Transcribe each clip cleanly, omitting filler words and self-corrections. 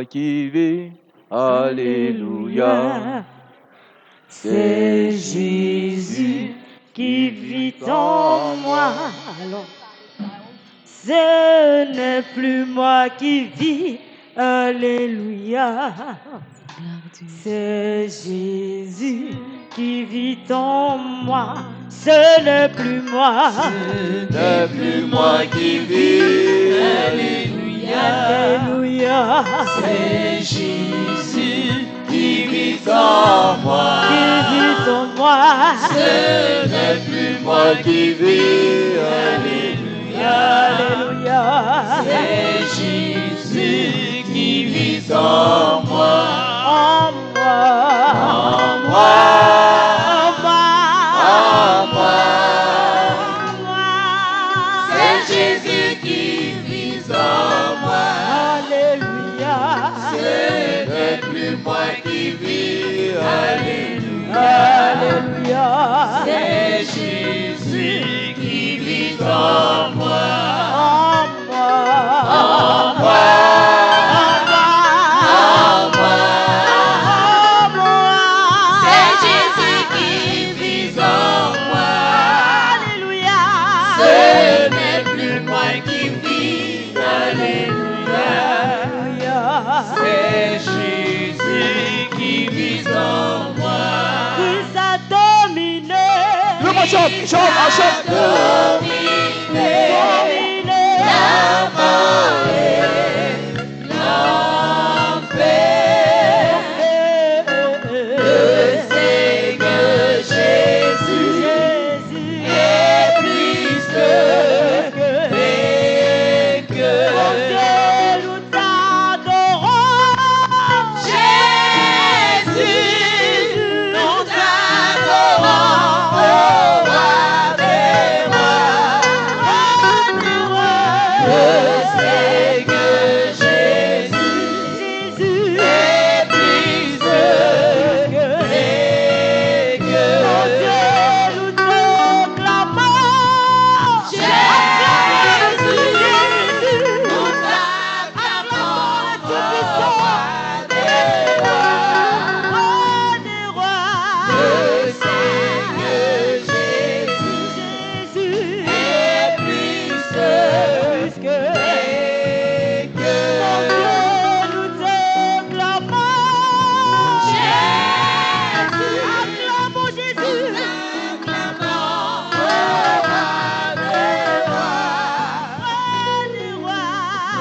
qui vit. Alléluia. C'est Jésus qui vit en moi. Alors, ce n'est plus moi qui vis. Alléluia. C'est Jésus qui vit en moi. Ce n'est plus moi. Ce n'est plus moi qui vis. Alléluia. Alléluia. C'est Jésus qui vit en moi. Qui vit en moi. Ce n'est plus moi qui vis. Alléluia. Alléluia. C'est Jésus qui vit en moi. En moi. En moi. En moi. En moi. En moi. C'est Jésus qui vit en moi. Alléluia. Ce n'est plus moi qui vis. Alléluia. Alléluia. C'est Jésus qui vit en moi. En moi. En moi. En moi. En moi. C'est Jésus qui vit en moi. Alléluia. Ce n'est plus moi qui vis. Alléluia. Alléluia. C'est Jésus qui vit en moi. Christ a dominé. Le monde chante, chante. Dominé la mort et l'enfer. Le Seigneur Jésus est plus que vainqueur. Nous t'adorons. Jésus, nous t'adorons, ô roi des rois. Le Seigneur Jésus est plus que vainqueur. Nous t'acclamons. Jésus, nous t'acclamons, ô roi des rois. Le Seigneur Jésus est plus que vainqueur. Nous t'acclamons. Acclamons Jésus.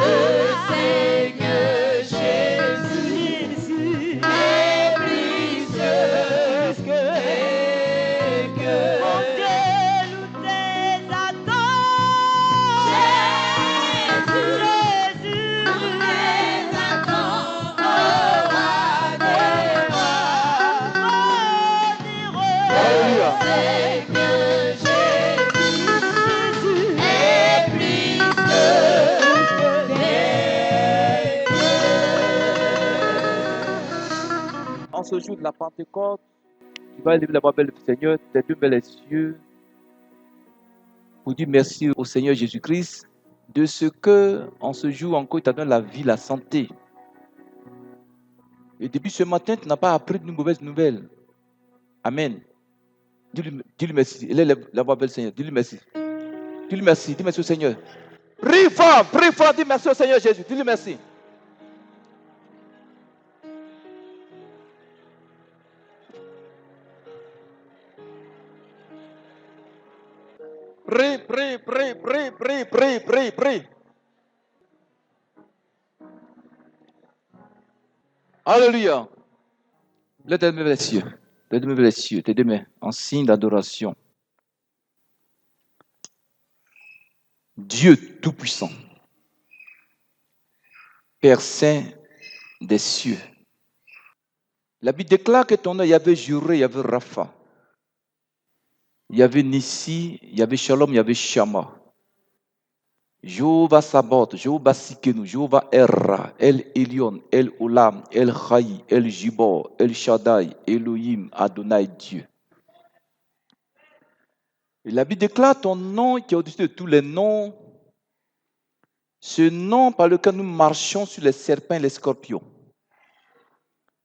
Le Seigneur Jésus est plus que vainqueur. En ce jour de la Pentecôte, tu vas lever la voix belle du Seigneur, tes deux belles yeux, pour dire merci au Seigneur Jésus-Christ de ce que, en ce jour encore, il t'a donné la vie, la santé. Et depuis ce matin, tu n'as pas appris de mauvaises nouvelles. Amen. Dis-lui merci. Élève la voix belle, Seigneur. Dis-lui merci. Dis-lui merci. Dis merci au Seigneur. Prie fort, dis merci au Seigneur Jésus. Dis-lui merci. Prie. Alléluia. Lève tes mains vers les cieux, tes deux mains, en signe d'adoration. Dieu Tout-Puissant, Père Saint des cieux. La Bible déclare que ton nom, il y avait Juré, il y avait Rapha. Il y avait Nissi, il y avait Shalom, il y avait Shama. Jéhovah Sabaoth, Jéhovah Sikenu, Jéhovah Erra, El Elyon, El Olam, El Chaï, El Jibor, El Shaddai, Elohim, Adonai Dieu. Et la Bible déclare ton nom qui est au-dessus de tous les noms, ce nom par lequel nous marchons sur les serpents et les scorpions.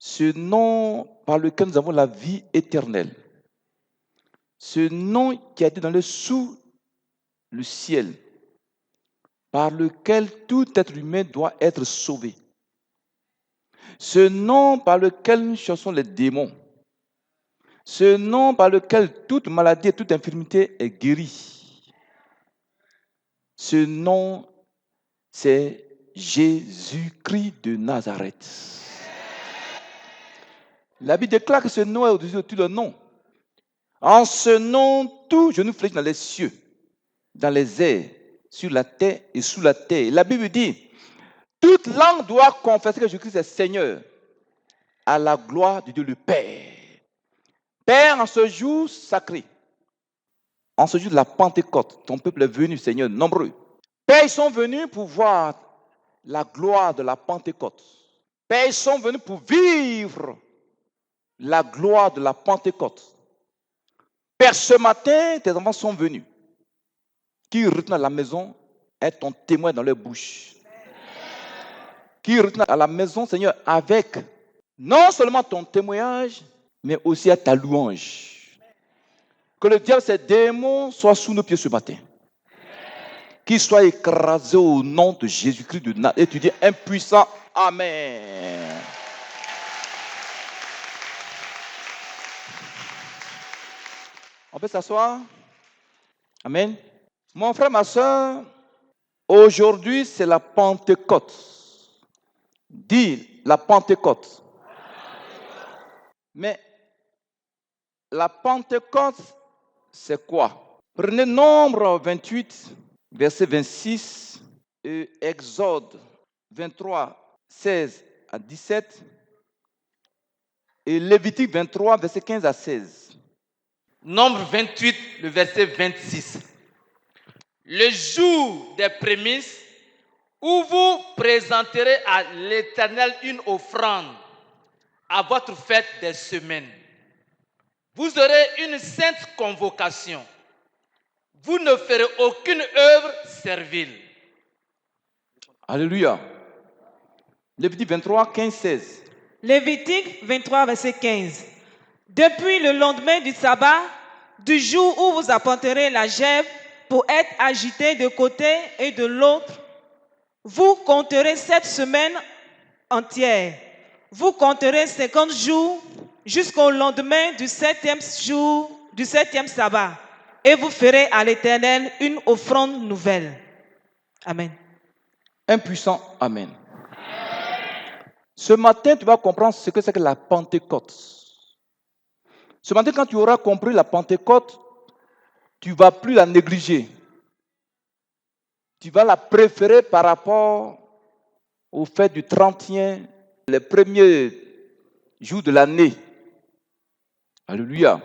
Ce nom par lequel nous avons la vie éternelle. Ce nom qui a été donné sous le ciel, par lequel tout être humain doit être sauvé. Ce nom par lequel nous chassons les démons. Ce nom par lequel toute maladie et toute infirmité est guérie. Ce nom, c'est Jésus-Christ de Nazareth. La Bible déclare que ce nom est au-dessus de tous les noms. En ce nom, tout genou fléchit dans les cieux, dans les airs, sur la terre et sous la terre. La Bible dit, toute langue doit confesser que Jésus-Christ est Seigneur, à la gloire de Dieu le Père. Père, en ce jour sacré, en ce jour de la Pentecôte, ton peuple est venu, Seigneur, nombreux. Père, ils sont venus pour voir la gloire de la Pentecôte. Père, ils sont venus pour vivre la gloire de la Pentecôte. Père, ce matin, tes enfants sont venus. Qui retourne à la maison est ton témoin dans leur bouche. Qui retourne à la maison, Seigneur, avec non seulement ton témoignage, mais aussi à ta louange. Que le diable, ses démons, soient sous nos pieds ce matin. Qu'il soit écrasé au nom de Jésus-Christ de Nazareth. Et tu dis impuissant, Amen. On peut s'asseoir? Amen. Mon frère, ma soeur, aujourd'hui, c'est la Pentecôte. Dis la Pentecôte. Mais la Pentecôte, c'est quoi? Prenez Nombre 28, verset 26, et Exode 23, 16 à 17, et Lévitique 23, verset 15 à 16. Nombre 28, le verset 26. Le jour des prémices, où vous présenterez à l'Éternel une offrande à votre fête des semaines. Vous aurez une sainte convocation. Vous ne ferez aucune œuvre servile. Alléluia. Lévitique 23, 15, 16. Lévitique 23, verset 15. Depuis le lendemain du sabbat, du jour où vous apporterez la gève pour être agité de côté et de l'autre, vous compterez 7 semaines entières. Vous compterez 50 jours jusqu'au lendemain du 7e jour, du 7e sabbat. Et vous ferez à l'Éternel une offrande nouvelle. Amen. Impuissant, Amen. Ce matin, tu vas comprendre ce que c'est que la Pentecôte. Ce matin, quand tu auras compris la Pentecôte, tu ne vas plus la négliger. Tu vas la préférer par rapport au fait du 31, les premiers jours de l'année. Alléluia.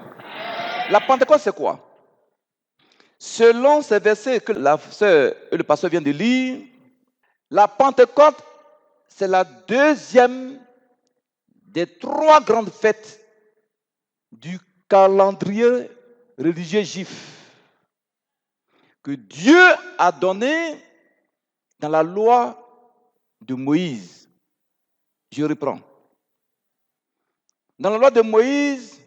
La Pentecôte, c'est quoi? Selon ces versets que la sœur et le pasteur viennent de lire, la Pentecôte, c'est la deuxième des 3 grandes fêtes du calendrier religieux juif que Dieu a donné dans la loi de Moïse. Je reprends. Dans la loi de Moïse,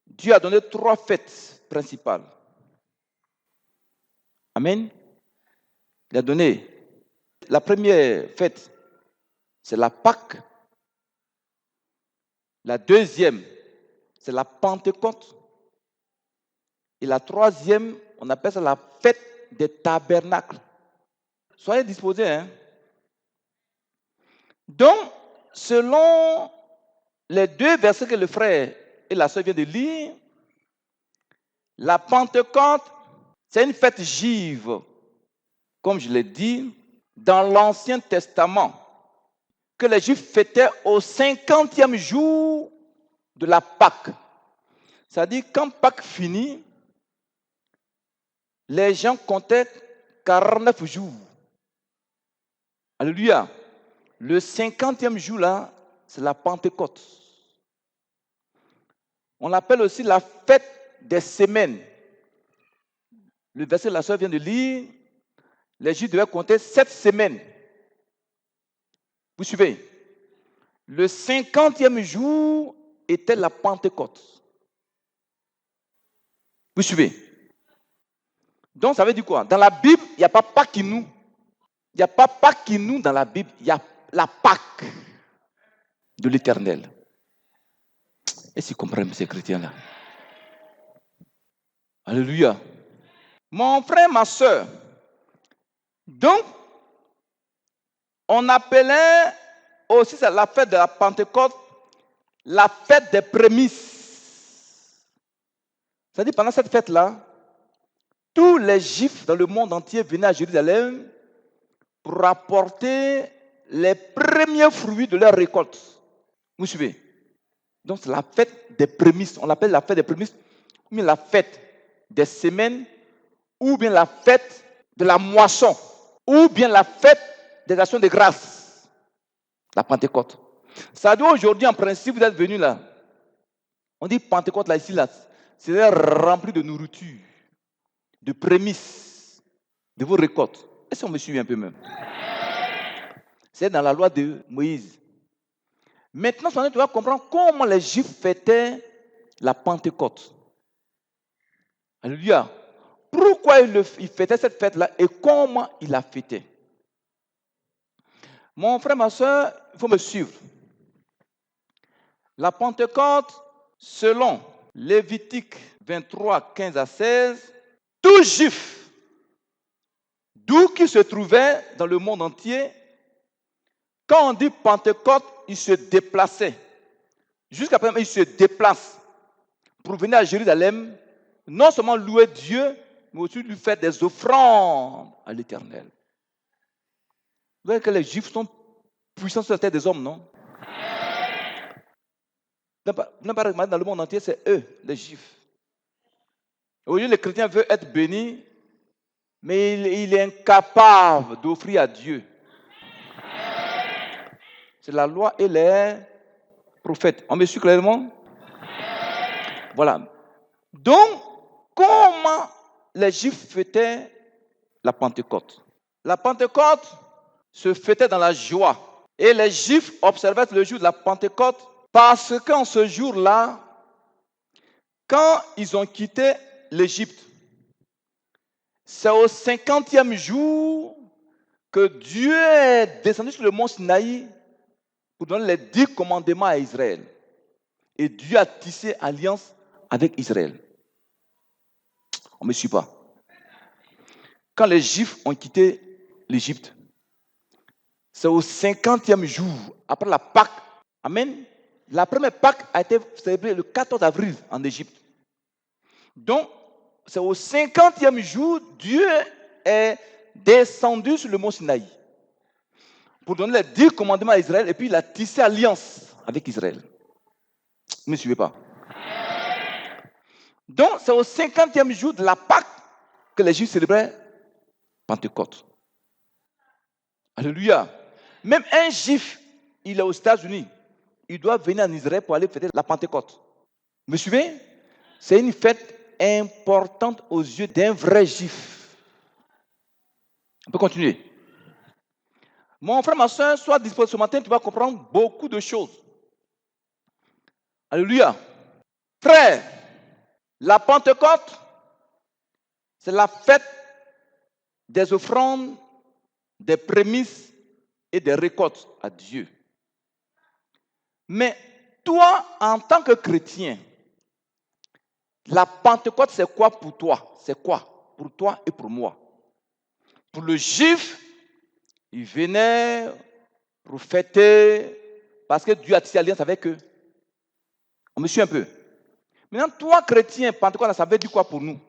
Dieu a donné 3 fêtes principales. Amen. Il a donné la première fête, c'est la Pâque. La deuxième, c'est la Pentecôte. Et la troisième, on appelle ça la fête des tabernacles. Soyez disposés. Hein? Donc, selon les 2 versets que le frère et la sœur viennent de lire, la Pentecôte, c'est une fête juive, comme je l'ai dit, dans l'Ancien Testament, que les Juifs fêtaient au 50e jour de la Pâque. C'est-à-dire, quand Pâque finit, les gens comptaient 49 jours. Alléluia. Le 50e jour, là, c'est la Pentecôte. On l'appelle aussi la fête des semaines. Le verset que la sœur vient de lire, les Juifs devaient compter 7 semaines. Vous suivez? Le 50e jour était la Pentecôte. Vous suivez? Donc, ça veut dire quoi? Dans la Bible, il n'y a pas Pâques nous. Il n'y a pas Pâques nous dans la Bible. Il y a la Pâque de l'Éternel. Est-ce qu'ils comprennent ces chrétiens-là? Alléluia. Mon frère, ma soeur. Donc, on appelait aussi la fête de la Pentecôte la fête des prémices. C'est-à-dire, pendant cette fête-là, tous les Juifs dans le monde entier venaient à Jérusalem pour apporter les premiers fruits de leur récolte. Vous suivez? Donc, c'est la fête des prémices. On l'appelle la fête des prémices, ou bien la fête des semaines, ou bien la fête de la moisson, ou bien la fête des actions de grâce. La Pentecôte. Ça doit aujourd'hui, en principe, vous êtes venus là. On dit Pentecôte là, ici, là. C'est rempli de nourriture, de prémices, de vos récoltes. Est-ce qu'on me suit un peu même? C'est dans la loi de Moïse. Maintenant, tu vas comprendre comment les Juifs fêtaient la Pentecôte. Alléluia. Pourquoi ils fêtaient cette fête-là et comment ils la fêtaient? Mon frère, ma soeur, il faut me suivre. La Pentecôte, selon Lévitique 23, 15 à 16, tout Juif, d'où qu'il se trouvait dans le monde entier, quand on dit Pentecôte, il se déplaçait. Jusqu'à présent, il se déplace pour venir à Jérusalem, non seulement louer Dieu, mais aussi lui faire des offrandes à l'Éternel. Vous voyez que les Juifs sont puissants sur la tête des hommes, non? Vous n'avez pas remarqué dans le monde entier, c'est eux, les Juifs. Aujourd'hui, le chrétien veut être béni, mais il est incapable d'offrir à Dieu. C'est la loi et les prophètes. On me suit clairement? Voilà. Donc, comment les Juifs fêtaient la Pentecôte? La Pentecôte se fêtait dans la joie. Et les Juifs observaient le jour de la Pentecôte parce qu'en ce jour-là, quand ils ont quitté l'Égypte, c'est au 50e jour que Dieu est descendu sur le mont Sinaï pour donner les 10 commandements à Israël. Et Dieu a tissé alliance avec Israël. On ne me suit pas. Quand les Juifs ont quitté l'Égypte, c'est au 50e jour, après la Pâque. Amen. La première Pâque a été célébrée le 14 avril en Égypte. Donc, c'est au 50e jour, Dieu est descendu sur le mont Sinaï pour donner les 10 commandements à Israël et puis il a tissé alliance avec Israël. Vous ne me suivez pas? Donc, c'est au 50e jour de la Pâque que les Juifs célébraient Pentecôte. Alléluia. Même un Juif, il est aux États-Unis, il doit venir en Israël pour aller fêter la Pentecôte. Vous me suivez? C'est une fête importante aux yeux d'un vrai Juif. On peut continuer. Mon frère, ma soeur, sois disposé ce matin, tu vas comprendre beaucoup de choses. Alléluia. Frère, la Pentecôte, c'est la fête des offrandes, des prémices et des récoltes à Dieu. Mais toi, en tant que chrétien, la Pentecôte, c'est quoi pour toi? C'est quoi pour toi et pour moi? Pour le Juif, il venait pour fêter parce que Dieu a tissé alliance avec eux. On me suit un peu. Maintenant, toi, chrétien, Pentecôte, ça veut dire quoi pour nous?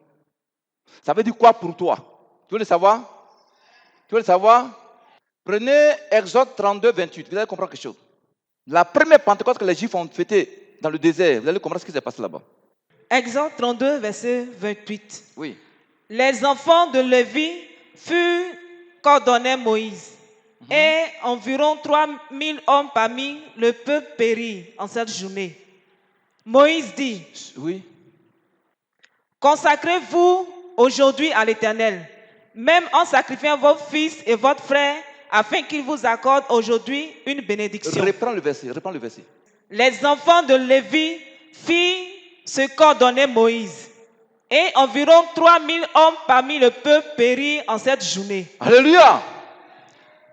Ça veut dire quoi pour toi? Tu veux le savoir? Tu veux le savoir? Prenez Exode 32, 28. Vous allez comprendre quelque chose. La première Pentecôte que les Juifs ont fêtée dans le désert, vous allez comprendre ce qui s'est passé là-bas. Exode 32, verset 28. Oui. Les enfants de Lévi furent qu'ordonnait Moïse. Et environ 3000 hommes parmi le peuple périrent en cette journée. Moïse dit, Oui. consacrez-vous aujourd'hui à l'Éternel, même en sacrifiant vos fils et votre frère afin qu'il vous accorde aujourd'hui une bénédiction. Reprends le verset. Les enfants de Lévi firent ce qu'ordonnait Moïse. Et environ 3000 hommes parmi le peuple périrent en cette journée. Alléluia.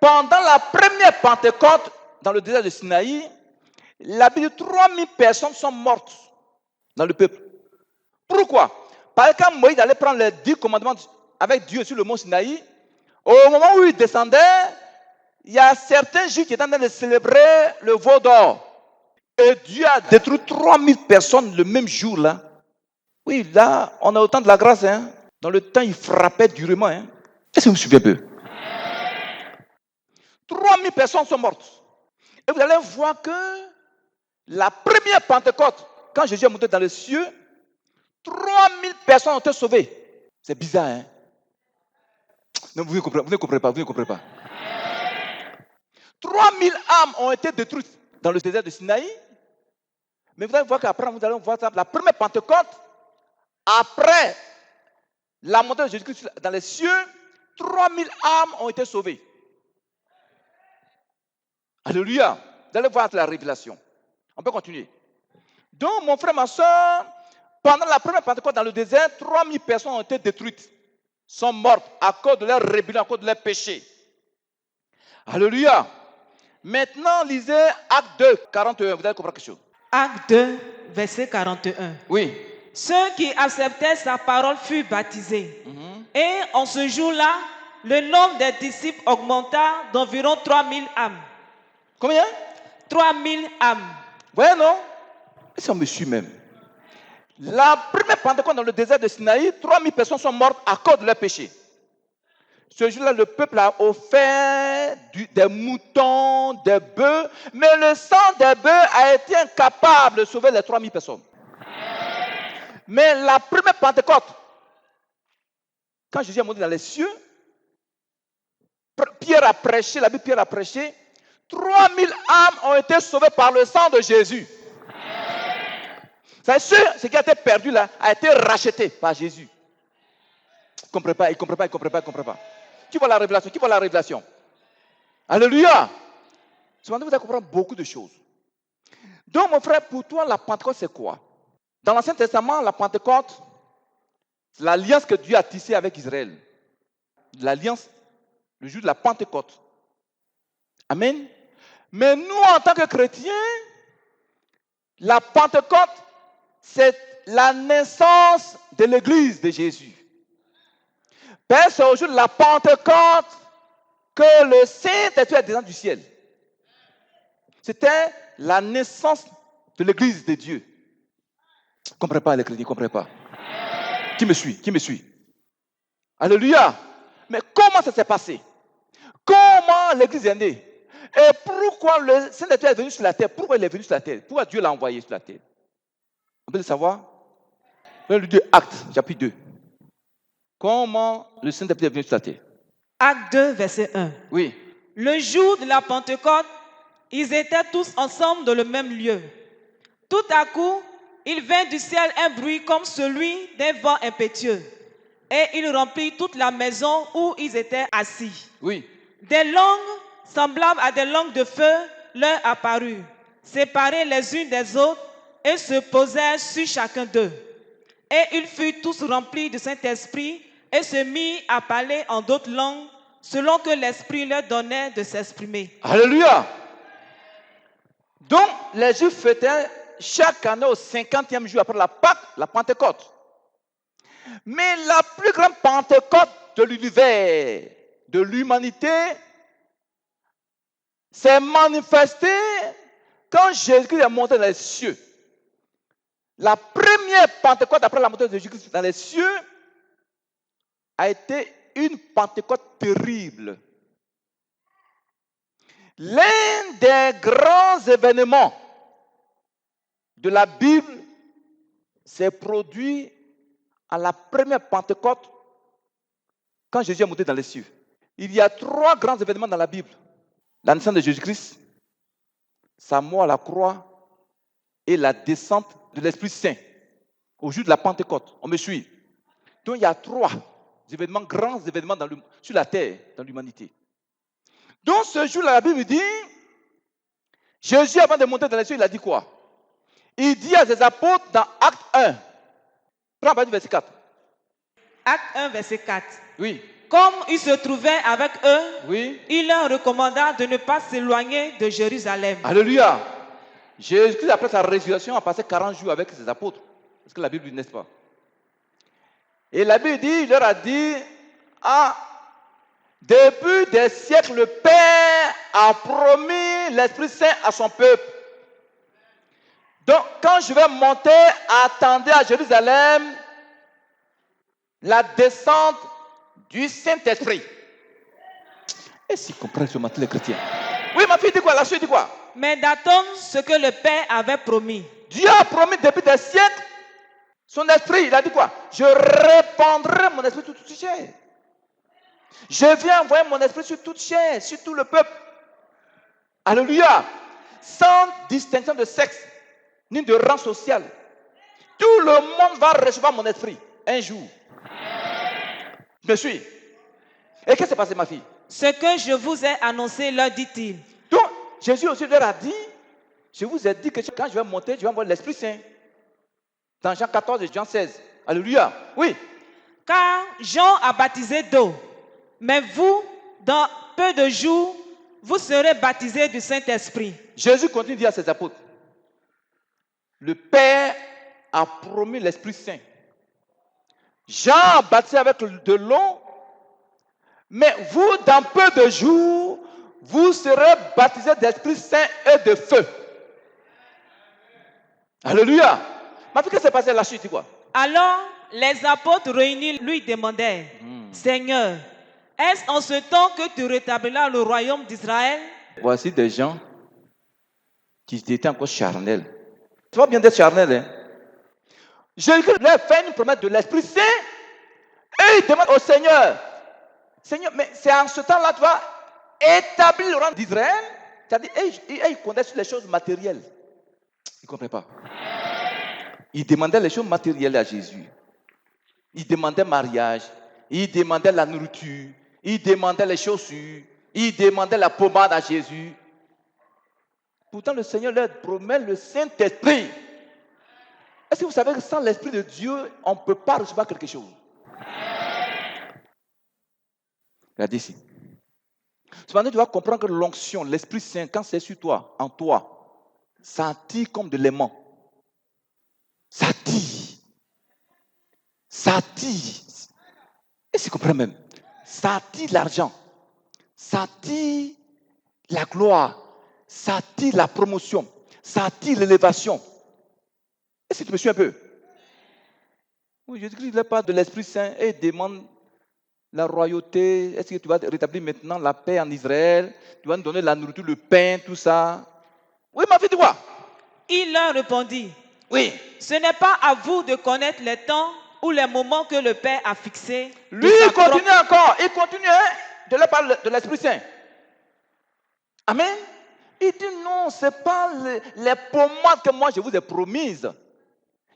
Pendant la première Pentecôte dans le désert de Sinaï, la Bible dit 3000 personnes sont mortes dans le peuple. Pourquoi? Parce que quand Moïse allait prendre les 10 commandements avec Dieu sur le mont Sinaï, au moment où il descendait, il y a certains Juifs qui étaient en train de célébrer le veau d'or. Et Dieu a détruit 3000 personnes le même jour là. Oui, là, on a autant de la grâce. Hein. Dans le temps, il frappait durement. Hein. Est-ce que vous me suivez un peu? 3000 personnes sont mortes. Et vous allez voir que la première Pentecôte, quand Jésus est monté dans les cieux, 3000 personnes ont été sauvées. C'est bizarre, hein? Non, vous ne comprenez pas. 3000 âmes ont été détruites dans le désert de Sinaï. Mais vous allez voir qu'après, vous allez voir ça, la première Pentecôte, après la montée de Jésus-Christ dans les cieux, 3000 âmes ont été sauvées. Alléluia. Vous allez voir la révélation. On peut continuer. Donc, mon frère, ma soeur, pendant la première Pentecôte dans le désert, 3000 personnes ont été détruites, sont mortes à cause de leur rébellion, à cause de leur péché. Alléluia. Maintenant, lisez Acte 2, 41. Vous allez comprendre quelque chose. Acte 2, verset 41. Oui. Ceux qui acceptaient sa parole furent baptisés. Et en ce jour-là, le nombre des disciples augmenta d'environ 3000 âmes. Combien? 3000 âmes. Vous voyez, non? Si on me suit même. La première Pentecôte dans le désert de Sinaï, 3000 personnes sont mortes à cause de leur péché. Ce jour-là, le peuple a offert des moutons, des bœufs, mais le sang des bœufs a été incapable de sauver les 3000 personnes. Mais la première Pentecôte, quand Jésus est monté dans les cieux, Pierre a prêché, la Bible Pierre a prêché, 3000 âmes ont été sauvées par le sang de Jésus. C'est sûr, ce qui a été perdu là a été racheté par Jésus. Il ne comprend pas. Qui voit la révélation? Alléluia. Cependant, vous allez comprendre beaucoup de choses. Donc, mon frère, pour toi, la Pentecôte, c'est quoi? Dans l'Ancien Testament, la Pentecôte, c'est l'alliance que Dieu a tissée avec Israël. L'alliance, le jour de la Pentecôte. Amen. Mais nous, en tant que chrétiens, la Pentecôte, c'est la naissance de l'Église de Jésus. C'est au jour de la Pentecôte que le Saint-Esprit est descendu du ciel. C'était la naissance de l'Église de Dieu. Ne comprenez pas les chrétiens, ne comprenez pas. Qui me suit? Alléluia. Mais comment ça s'est passé? Comment l'Église est née? Et pourquoi le Saint-Esprit est venu sur la terre? Pourquoi il est venu sur la terre? Pourquoi Dieu l'a envoyé sur la terre? On peut le savoir? Dans le 2 Actes, chapitre 2. Comment le Saint-Esprit est venu sur la terre? Acte 2, verset 1. Oui. Le jour de la Pentecôte, ils étaient tous ensemble dans le même lieu. Tout à coup, il vint du ciel un bruit comme celui d'un vent impétueux. Et il remplit toute la maison où ils étaient assis. Oui. Des langues semblables à des langues de feu leur apparurent, séparées les unes des autres, et se posèrent sur chacun d'eux. Et ils furent tous remplis du Saint-Esprit et se mirent à parler en d'autres langues, selon que l'Esprit leur donnait de s'exprimer. Alléluia. Donc, les Juifs fêtaient chaque année au 50e jour après la Pâque, la Pentecôte. Mais la plus grande Pentecôte de l'univers, de l'humanité, s'est manifestée quand Jésus-Christ est monté dans les cieux. La première Pentecôte après la montée de Jésus-Christ dans les cieux a été une Pentecôte terrible. L'un des grands événements de la Bible s'est produit à la première Pentecôte quand Jésus est monté dans les cieux. Il y a 3 grands événements dans la Bible. La naissance de Jésus-Christ, sa mort à la croix et la descente de l'Esprit Saint au jour de la Pentecôte. On me suit. Donc il y a 3 événements, grands événements sur la terre, dans l'humanité. Donc ce jour-là, la Bible dit, Jésus, avant de monter dans les cieux, il a dit quoi? Il dit à ses apôtres dans Acte 1. Prends à partir du verset 4. Acte 1, verset 4. Oui, Comme il se trouvait avec eux, oui. il leur recommanda de ne pas s'éloigner de Jérusalem. Alléluia. Jésus, après sa résurrection, a passé 40 jours avec ses apôtres. Est-ce que la Bible dit, n'est-ce pas? Et la Bible dit, il leur a dit, depuis des siècles, le Père a promis l'Esprit Saint à son peuple. Donc, quand je vais monter, attendez à Jérusalem la descente du Saint-Esprit. Est-ce qu'ils comprennent ce matin les chrétiens? Oui, ma fille dit quoi? La suite dit quoi? Mais d'attendre ce que le Père avait promis. Dieu a promis depuis des siècles son esprit. Il a dit quoi? Je répandrai mon esprit sur toute chair. Je viens envoyer mon esprit sur toute chair, sur tout le peuple. Alléluia. Sans distinction de sexe, ni de rang social. Tout le monde va recevoir mon esprit un jour. Je me suis. Et qu'est-ce qui s'est passé, ma fille? Ce que je vous ai annoncé, leur dit-il. Donc, Jésus aussi leur a dit, je vous ai dit que quand je vais monter, je vais envoyer l'Esprit Saint. Dans Jean 14 et Jean 16. Alléluia. Oui. Car Jean a baptisé d'eau, mais vous, dans peu de jours, vous serez baptisés du Saint-Esprit. Jésus continue de dire à ses apôtres, le Père a promis l'Esprit Saint. Jean a baptisé avec de l'eau, mais vous, dans peu de jours, vous serez baptisés d'Esprit Saint et de feu. Alléluia. Ma fille, qu'est-ce qui s'est passé? La suite, c'est quoi? Alors, les apôtres réunis lui demandèrent, Seigneur, est-ce en ce temps que tu rétabliras le royaume d'Israël? Voici des gens qui étaient encore charnels. Tu vas bien d'être charnel, hein? Jésus leur fait une promesse de l'Esprit Saint et il demande au Seigneur, Seigneur, mais c'est en ce temps-là tu vas établir le royaume d'Israël? C'est-à-dire, ils connaissent les choses matérielles. Ils ne comprennent pas. Ils demandaient les choses matérielles à Jésus. Ils demandaient le mariage, ils demandaient la nourriture, ils demandaient les chaussures, ils demandaient la pommade à Jésus. Pourtant, le Seigneur leur promet le Saint-Esprit. Est-ce que vous savez que sans l'Esprit de Dieu, on ne peut pas recevoir quelque chose? Regardez ici. Cependant, tu vas comprendre que l'onction, l'Esprit Saint, quand c'est sur toi, en toi, ça attire comme de l'aimant. Ça attire. Ça attire. Et c'est comprends même. Ça attire l'argent. Ça attire la gloire. Ça attire la promotion. Ça attire l'élévation. Est-ce que tu me suis un peu? Oui, Jésus-Christ ne parle de l'Esprit Saint et demande la royauté. Est-ce que tu vas rétablir maintenant la paix en Israël? Tu vas nous donner la nourriture, le pain, tout ça. Oui, ma fille, tu vois? Il leur répondit, Oui. ce n'est pas à vous de connaître les temps ou les moments que le Père a fixés. Lui, il continue encore. Il continue de leur parler de l'Esprit Saint. Amen. Il dit non, ce n'est pas les pommades que moi je vous ai promises.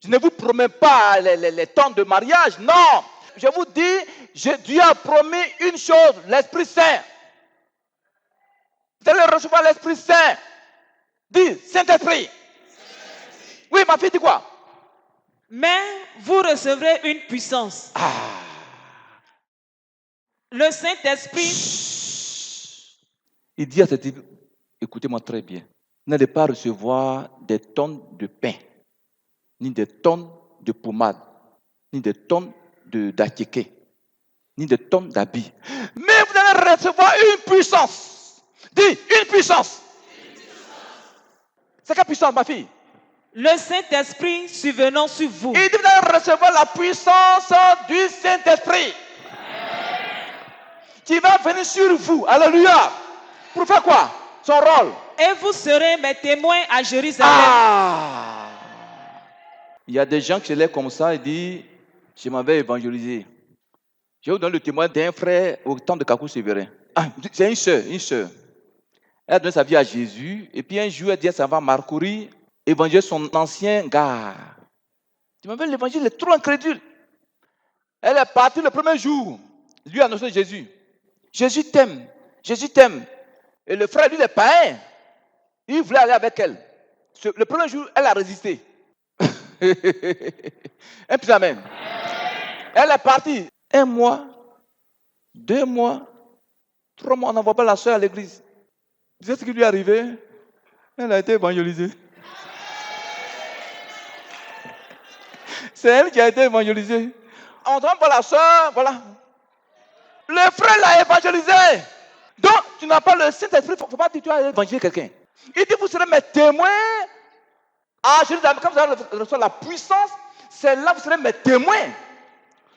Je ne vous promets pas les temps de mariage. Non. Je vous dis, Dieu a promis une chose, l'Esprit Saint. Vous allez recevoir l'Esprit Saint. Dis, Saint-Esprit. Oui, ma fille, dis quoi? Mais vous recevrez une puissance. Le Saint-Esprit. Il dit à cette type, écoutez-moi très bien. N'allez pas recevoir des tonnes de pain, ni des tonnes de pommade, ni des tonnes d'attiqué, ni des tonnes d'habits. Mais vous allez recevoir une puissance. Dis, une puissance. C'est quelle puissance, ma fille? Le Saint-Esprit survenant sur vous. Il dit, vous allez recevoir la puissance du Saint-Esprit. Qui va venir sur vous. Alléluia. Pour faire quoi? Son rôle. Et vous serez mes témoins à Jérusalem. Il y a des gens qui se lèvent comme ça et disent, je m'avais évangélisé. Je vous donne le témoin d'un frère au temps de Kakou Sévérin. C'est une sœur. Elle a donné sa vie à Jésus. Et puis un jour, elle dit, ça va parcourir, évangéliser son ancien gars. Tu m'avais l'évangile, il est trop incrédule. Elle est partie le premier jour. Lui a annoncé Jésus. Jésus t'aime. Jésus t'aime. Et le frère, lui, il est païen. Il voulait aller avec elle. Le premier jour, elle a résisté. Un plus amen. Elle est partie. 1 mois, 2 mois, 3 mois, on n'envoie pas la soeur à l'église. Vous savez ce qui lui est arrivé? Elle a été évangélisée. C'est elle qui a été évangélisée. On ne demande pas la soeur, voilà. Le frère l'a évangélisé. Donc, tu n'as pas le Saint-Esprit, il ne faut pas dire que tu as évangélisé quelqu'un. Il dit, vous serez mes témoins à Jérusalem. Quand vous allez recevoir la puissance, c'est là que vous serez mes témoins.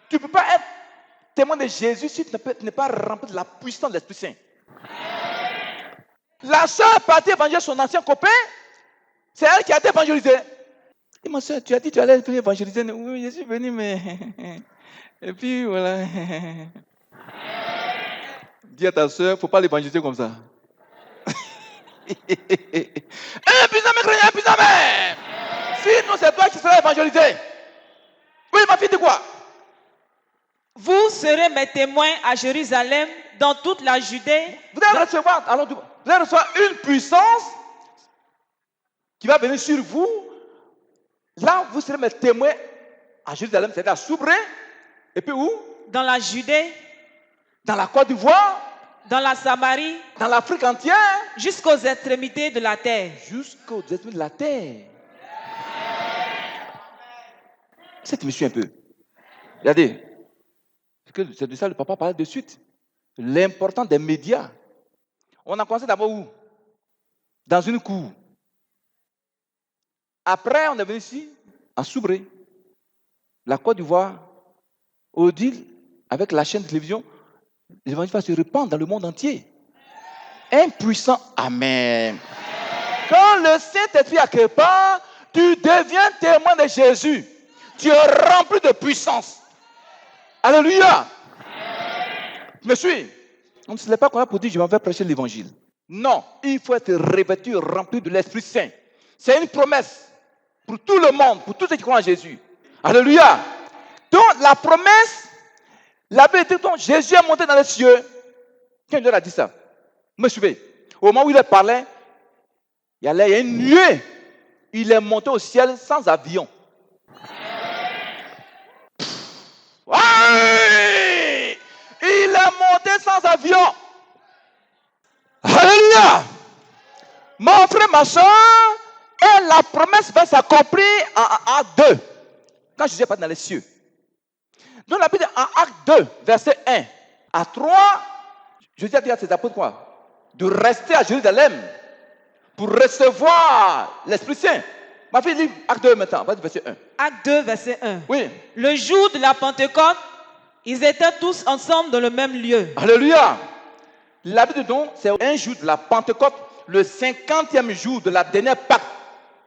Tu ne peux pas être témoin de Jésus si tu n'es pas rempli de la puissance de l'Esprit Saint. La soeur est partie évangéliser son ancien copain. C'est elle qui a été évangélisée. Et ma soeur, tu as dit que tu allais évangéliser. Oui, je suis venu, mais... Et puis, voilà. Dis à ta soeur, il ne faut pas l'évangéliser comme ça. Sinon, c'est toi qui seras évangélisé. Oui, ma fille, dis quoi? Vous serez mes témoins à Jérusalem, dans toute la Judée. Vous allez recevoir une puissance qui va venir sur vous. Là, vous serez mes témoins à Jérusalem, c'est-à-dire à Soubré. Et puis où? Dans la Judée. Dans la Côte d'Ivoire. Dans la Samarie. Dans l'Afrique entière. Jusqu'aux extrémités de la terre. Jusqu'aux extrémités de la terre. Ça, tu me suis un peu. Regardez. C'est de ça que le papa parlait de suite. L'importance des médias. On a commencé d'abord où? Dans une cour. Après, on est venu ici, à Soubré, la Côte d'Ivoire, Odile, avec la chaîne de télévision, l'évangile va se répandre dans le monde entier. Un puissant Amen. Quand le Saint-Esprit a quelque part, tu deviens témoin de Jésus. Tu es rempli de puissance. Alléluia. Tu me suis? On ne se lève pas comme ça pour dire je m'en vais prêcher l'évangile. Non, il faut être revêtu, rempli de l'Esprit Saint. C'est une promesse pour tout le monde, pour tous ceux qui croient en Jésus. Alléluia. Donc la promesse, la vérité, donc Jésus est monté dans les cieux. Quand Dieu a dit ça, me suivez. Au moment où il parlait, il y a une nuée. Il est monté au ciel sans avion. Ouais! Il est monté sans avion. Alléluia. Mon frère, ma soeur, et la promesse va s'accomplir en Acte 2. Quand Jésus est parti dans les cieux. Donc la Bible dit en Acte 2, verset 1 à 3, Jésus a dit à ses apôtres quoi? De rester à Jérusalem pour recevoir l'Esprit Saint. Ma fille lit Acte 2 maintenant, vas-y, verset 1. Acte 2, verset 1. Oui. Le jour de la Pentecôte, ils étaient tous ensemble dans le même lieu. Alléluia. La Bible dit donc, c'est un jour de la Pentecôte, le 50e jour de la dernière Pâque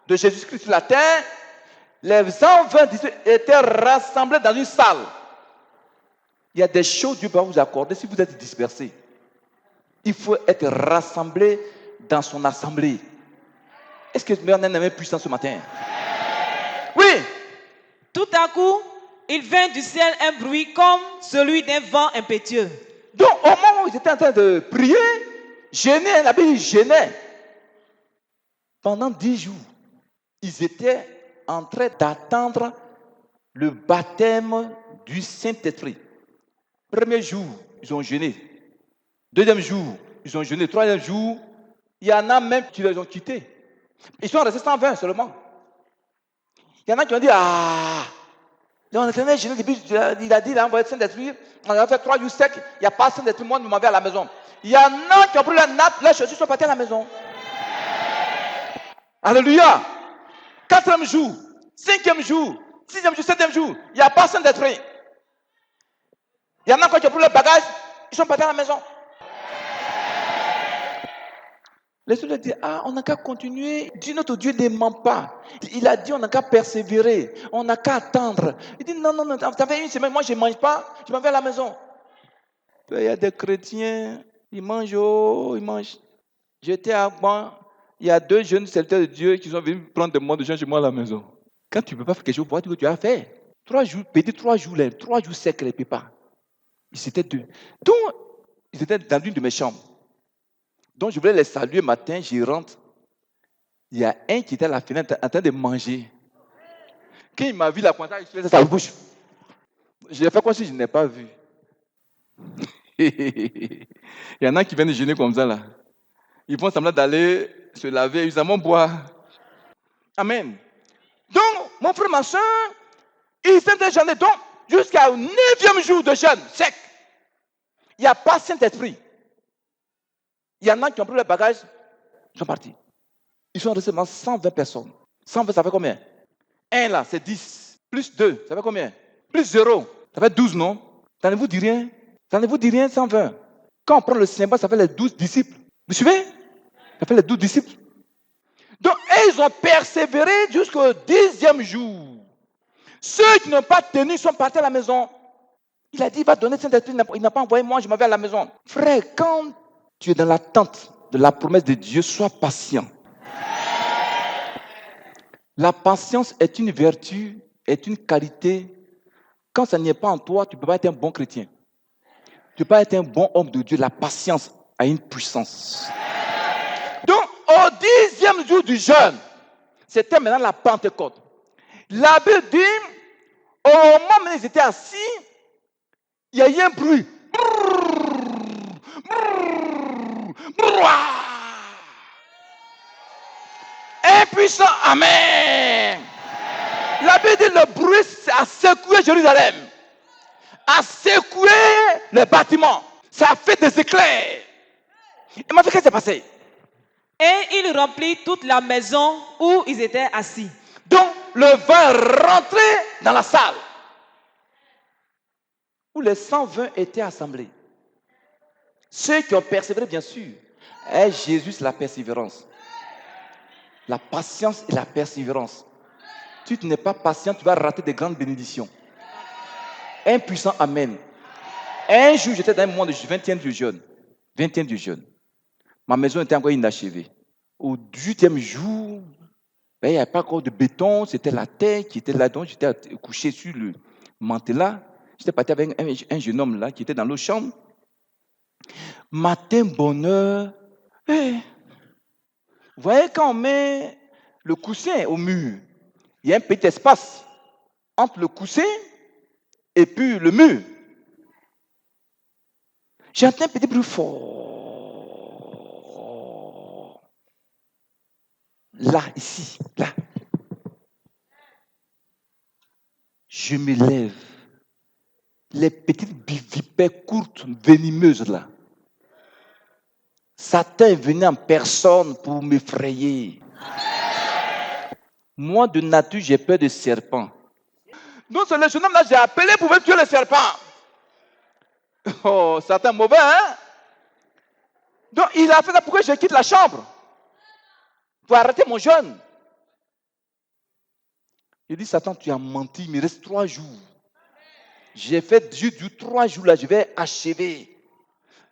de Jésus-Christ sur la terre. Les 120 disciples étaient rassemblés dans une salle. Il y a des choses que Dieu peut vous accorder si vous êtes dispersés. Il faut être rassemblé dans son assemblée. Est-ce que tu as un aimé puissant ce matin? Oui. Tout à coup, il vint du ciel un bruit comme celui d'un vent impétueux. Donc, au moment où ils étaient en train de prier, gênés, la Bible gênait. Pendant 10 jours, ils étaient en train d'attendre le baptême du Saint-Esprit. Premier jour, ils ont jeûné. Deuxième jour, ils ont jeûné. Troisième jour, il y en a même qui les ont quittés. Ils sont restés 120 seulement. Il y en a qui ont dit, on a jeûné depuis, il a dit, il a envoyé le Saint-Esprit, on a fait 3 jours secs, il n'y a pas de Saint-Esprit, moi, je m'en vais à la maison. Il y en a qui ont pris la nappe, leurs chaussures sont partis à la maison. Alléluia. 4e jour, 5e jour, 6e jour, 7e jour, il n'y a pas de Saint-Esprit. Il y en a qui ont pris le bagage, ils sont partis à la maison. Les autres disent, on n'a qu'à continuer. Dieu, notre Dieu ne ment pas. Il a dit, on n'a qu'à persévérer. On n'a qu'à attendre. Il dit, non, ça fait une semaine, moi je ne mange pas, je m'en vais à la maison. Il y a des chrétiens, ils mangent, ils mangent. J'étais à moi, il y a 2 jeunes serviteurs de Dieu qui sont venus prendre des mots de gens chez moi à la maison. Quand tu ne peux pas faire quelque chose, pourquoi tu as fait? 3 jours, petit 3 jours, 3 jours secs, les pépas. Ils étaient 2. Donc, ils étaient dans l'une de mes chambres. Donc, je voulais les saluer matin, j'y rentre. Il y a un qui était à la fenêtre en train de manger. Quand il m'a vu, il a commencé à utiliser sa bouche. Je l'ai fait comme si je n'ai pas vu. Il y en a qui viennent jeûner comme ça, là. Ils font semblant d'aller se laver, ils vont boire. Amen. Donc, mon frère, ma soeur, ils sont des jeûnes. Donc, jusqu'au 9e jour de jeûne sec, il n'y a pas Saint-Esprit. Il y en a qui ont pris le bagage, ils sont partis. Ils sont restés dans 120 personnes. 120, ça fait combien? 1 là, c'est 10. Plus 2, ça fait combien? Plus 0, ça fait 12, non? Ça ne vous dit rien? Ça ne vous dit rien, 120. Quand on prend le symbole, ça fait les 12 disciples. Vous suivez? Ça fait les 12 disciples. Donc, ils ont persévéré jusqu'au 10e jour. Ceux qui n'ont pas tenu sont partis à la maison. Il a dit, il va donner Saint-Esprit. Il n'a pas envoyé moi, je m'en vais à la maison. Frère, quand tu es dans l'attente de la promesse de Dieu, sois patient. La patience est une vertu, est une qualité. Quand ça n'y est pas en toi, tu ne peux pas être un bon chrétien. Tu ne peux pas être un bon homme de Dieu. La patience a une puissance. Donc, au 10e jour du jeûne, c'était maintenant la Pentecôte. La Bible dit, au moment où ils étaient assis, il y a eu un bruit. Impuissant, amen. La Bible dit, le bruit a secoué Jérusalem, a secoué les bâtiments, ça a fait des éclairs. Et ma fille, qu'est-ce qui s'est passé? Et il remplit toute la maison où ils étaient assis. Donc, le vin rentrait dans la salle où les 120 étaient assemblés. Ceux qui ont persévéré, bien sûr. Et Jésus, c'est la persévérance. La patience et la persévérance. Si tu n'es pas patient, tu vas rater de grandes bénédictions. Impuissant, amen. Un jour, j'étais dans un moment de 21 du jeûne. 21 du jeûne. Ma maison était encore inachevée. Au 18e jour, il n'y avait pas encore de béton, c'était la terre qui était là. Donc, j'étais couché sur le mantelas. J'étais parti avec un jeune homme là qui était dans l'autre chambre. Matin, bonheur. Vous voyez, quand on met le coussin au mur, il y a un petit espace entre le coussin et puis le mur. J'entends un petit bruit fort. Là, ici, là. Je me lève. Les petites vipères courtes, venimeuses là. Satan est venu en personne pour m'effrayer. Moi, de nature, j'ai peur des serpents. Donc, c'est le jeune homme là, j'ai appelé pour tuer le serpent. Oh, Satan mauvais, hein? Donc, il a fait ça pour que je quitte la chambre. Pour arrêter mon jeûne. Il dit, Satan, tu as menti, il me reste 3 jours. J'ai fait Dieu 3 jours là, je vais achever.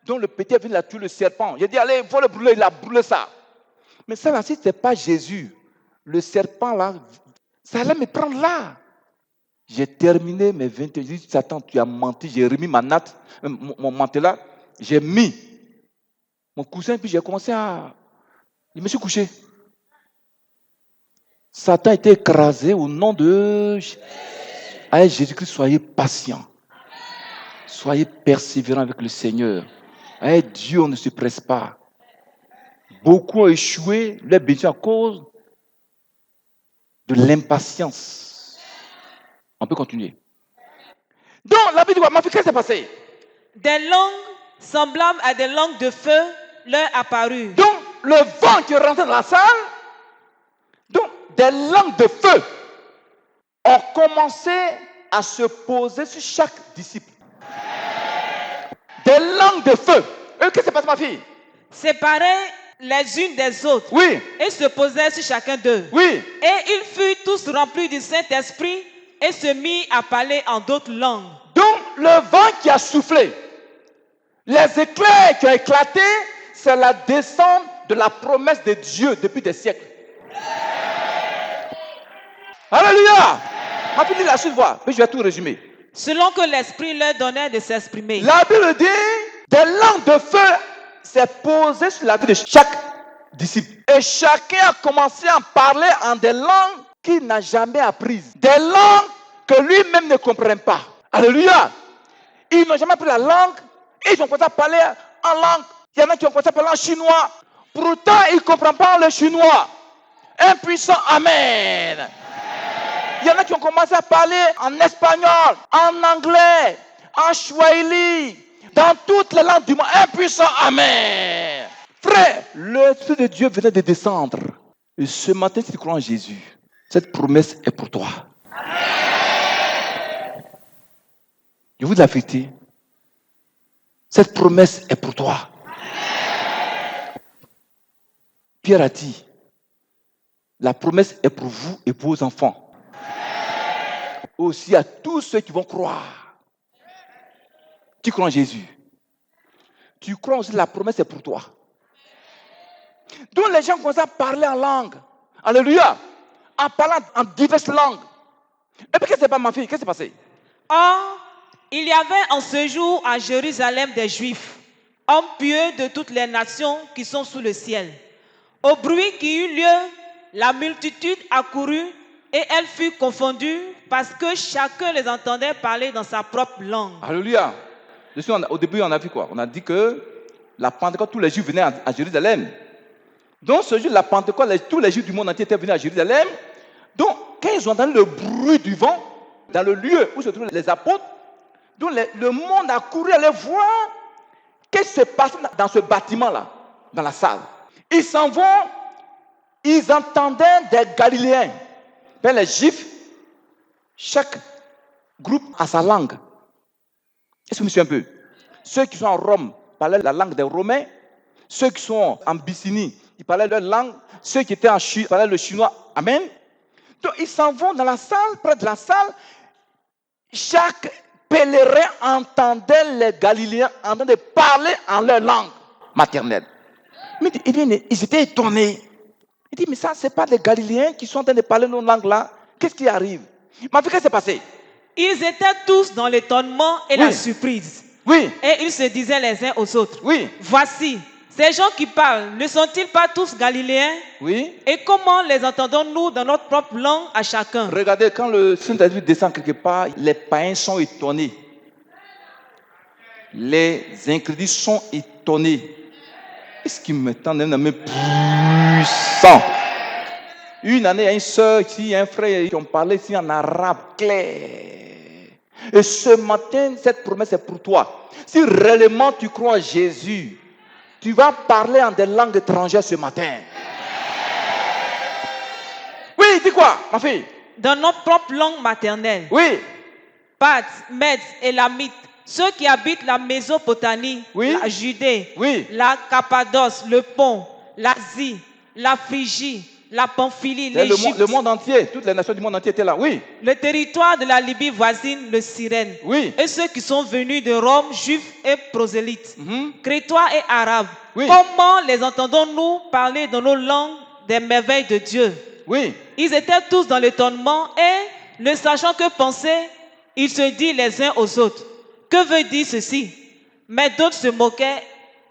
Donc le petit est venu tuer le serpent. Il a dit, allez, il faut le brûler, il a brûlé ça. Mais ça là, si ce n'était pas Jésus, le serpent là, ça allait me prendre là. J'ai terminé mes 20 jours. J'ai dit, Satan, tu as menti, j'ai remis ma natte, mon mantelas, j'ai mis mon coussin, puis j'ai commencé à... Je me suis couché. Satan a été écrasé au nom de... Allez, Jésus-Christ, soyez patient. Soyez persévérants avec le Seigneur. Allez, Dieu, on ne se presse pas. Beaucoup ont échoué, leur bénédiction à cause de l'impatience. On peut continuer. Donc, la Bible dit quoi? Ma fille, qu'est-ce qui s'est passé? Des langues semblables à des langues de feu leur apparurent. Donc, le vent qui est rentré dans la salle, donc, des langues de feu ont commencé à se poser sur chaque disciple. Des langues de feu. Qu'est-ce qui s'est passé, ma fille? Séparées les unes des autres. Oui. Et se posaient sur chacun d'eux. Oui. Et ils furent tous remplis du Saint-Esprit et se mirent à parler en d'autres langues. Donc, le vent qui a soufflé, les éclairs qui ont éclaté, c'est la descente de la promesse de Dieu depuis des siècles. Alléluia! Ma fille dit la suite, voix, mais je vais tout résumer. Selon que l'Esprit leur donnait de s'exprimer. La Bible dit, des langues de feu s'est posé sur la vie de chaque disciple. Et chacun a commencé à parler en des langues qu'il n'a jamais apprises. Des langues que lui-même ne comprend pas. Alléluia. Ils n'ont jamais appris la langue. Ils ont commencé à parler en langue. Il y en a qui ont commencé à parler en chinois. Pourtant, ils ne comprennent pas le chinois. Un puissant Amen. Il y en a qui ont commencé à parler en espagnol, en anglais, en swahili, dans toutes les langues du monde. Un puissant Amen. Frère, l'Esprit de Dieu venait de descendre. Et ce matin, si tu crois en Jésus, cette promesse est pour toi. Je vous dis la vérité. Cette promesse est pour toi. Pierre a dit, la promesse est pour vous et pour vos enfants. Aussi à tous ceux qui vont croire. Tu crois en Jésus. Tu crois aussi que la promesse est pour toi. Donc les gens commencent à parler en langue. Alléluia. En parlant en diverses langues. Et puis qu'est-ce qui s'est passé, ma fille? Qu'est-ce qui s'est passé? Or, il y avait en ce jour à Jérusalem des Juifs, hommes pieux de toutes les nations qui sont sous le ciel. Au bruit qui eut lieu, la multitude accourut et elle fut confondue parce que chacun les entendait parler dans sa propre langue. Alléluia. Au début, on a vu quoi? On a dit que la Pentecôte, tous les Juifs venaient à Jérusalem. Donc, ce jour, la Pentecôte, tous les Juifs du monde entier étaient venus à Jérusalem. Donc, quand ils ont entendu le bruit du vent, dans le lieu où se trouvent les apôtres, donc le monde a couru à aller voir qu'est-ce qui se passe dans ce bâtiment-là, dans la salle. Ils s'en vont, ils entendaient des Galiléens. Les Juifs, chaque groupe a sa langue. Est-ce que vous me suivez un peu? Ceux qui sont en Rome parlaient la langue des Romains. Ceux qui sont en Bithynie, ils parlaient leur langue. Ceux qui étaient en Chine parlaient le chinois. Amen. Donc ils s'en vont dans la salle, près de la salle. Chaque pèlerin entendait les Galiléens en train de parler en leur langue maternelle. Mais ils étaient étonnés. Il dit, mais ça, ce n'est pas les Galiléens qui sont en train de parler nos langues là. Qu'est-ce qui arrive? Ma fille, qu'est-ce qui s'est passé? Ils étaient tous dans l'étonnement et la surprise. Oui. Et ils se disaient les uns aux autres. Oui. Voici, ces gens qui parlent, ne sont-ils pas tous Galiléens? Oui. Et comment les entendons-nous dans notre propre langue à chacun? Regardez, quand le Saint-Esprit descend quelque part, les païens sont étonnés. Les incrédules sont étonnés. Est-ce qu'ils m'entendent d'un homme puissant? Une année, il y a une soeur ici, un frère qui ont parlé ici en arabe clair. Et ce matin, cette promesse est pour toi. Si réellement tu crois en Jésus, tu vas parler en des langues étrangères ce matin. Oui, dis quoi, ma fille? Dans notre propre langue maternelle. Oui. Parthes, Mèdes et Lamites, ceux qui habitent la Mésopotamie, oui. La Judée, oui. La Cappadoce, le Pont, l'Asie, la Phrygie, la Pamphylie, l'Égypte. Le monde entier, toutes les nations du monde entier étaient là, oui. Le territoire de la Libye voisine, le Cyrène. Oui. Et ceux qui sont venus de Rome, juifs et prosélytes, crétois et arabes. Oui. Comment les entendons-nous parler dans nos langues des merveilles de Dieu? Oui. Ils étaient tous dans l'étonnement et, ne sachant que penser, ils se disent les uns aux autres, que veut dire ceci? Mais d'autres se moquaient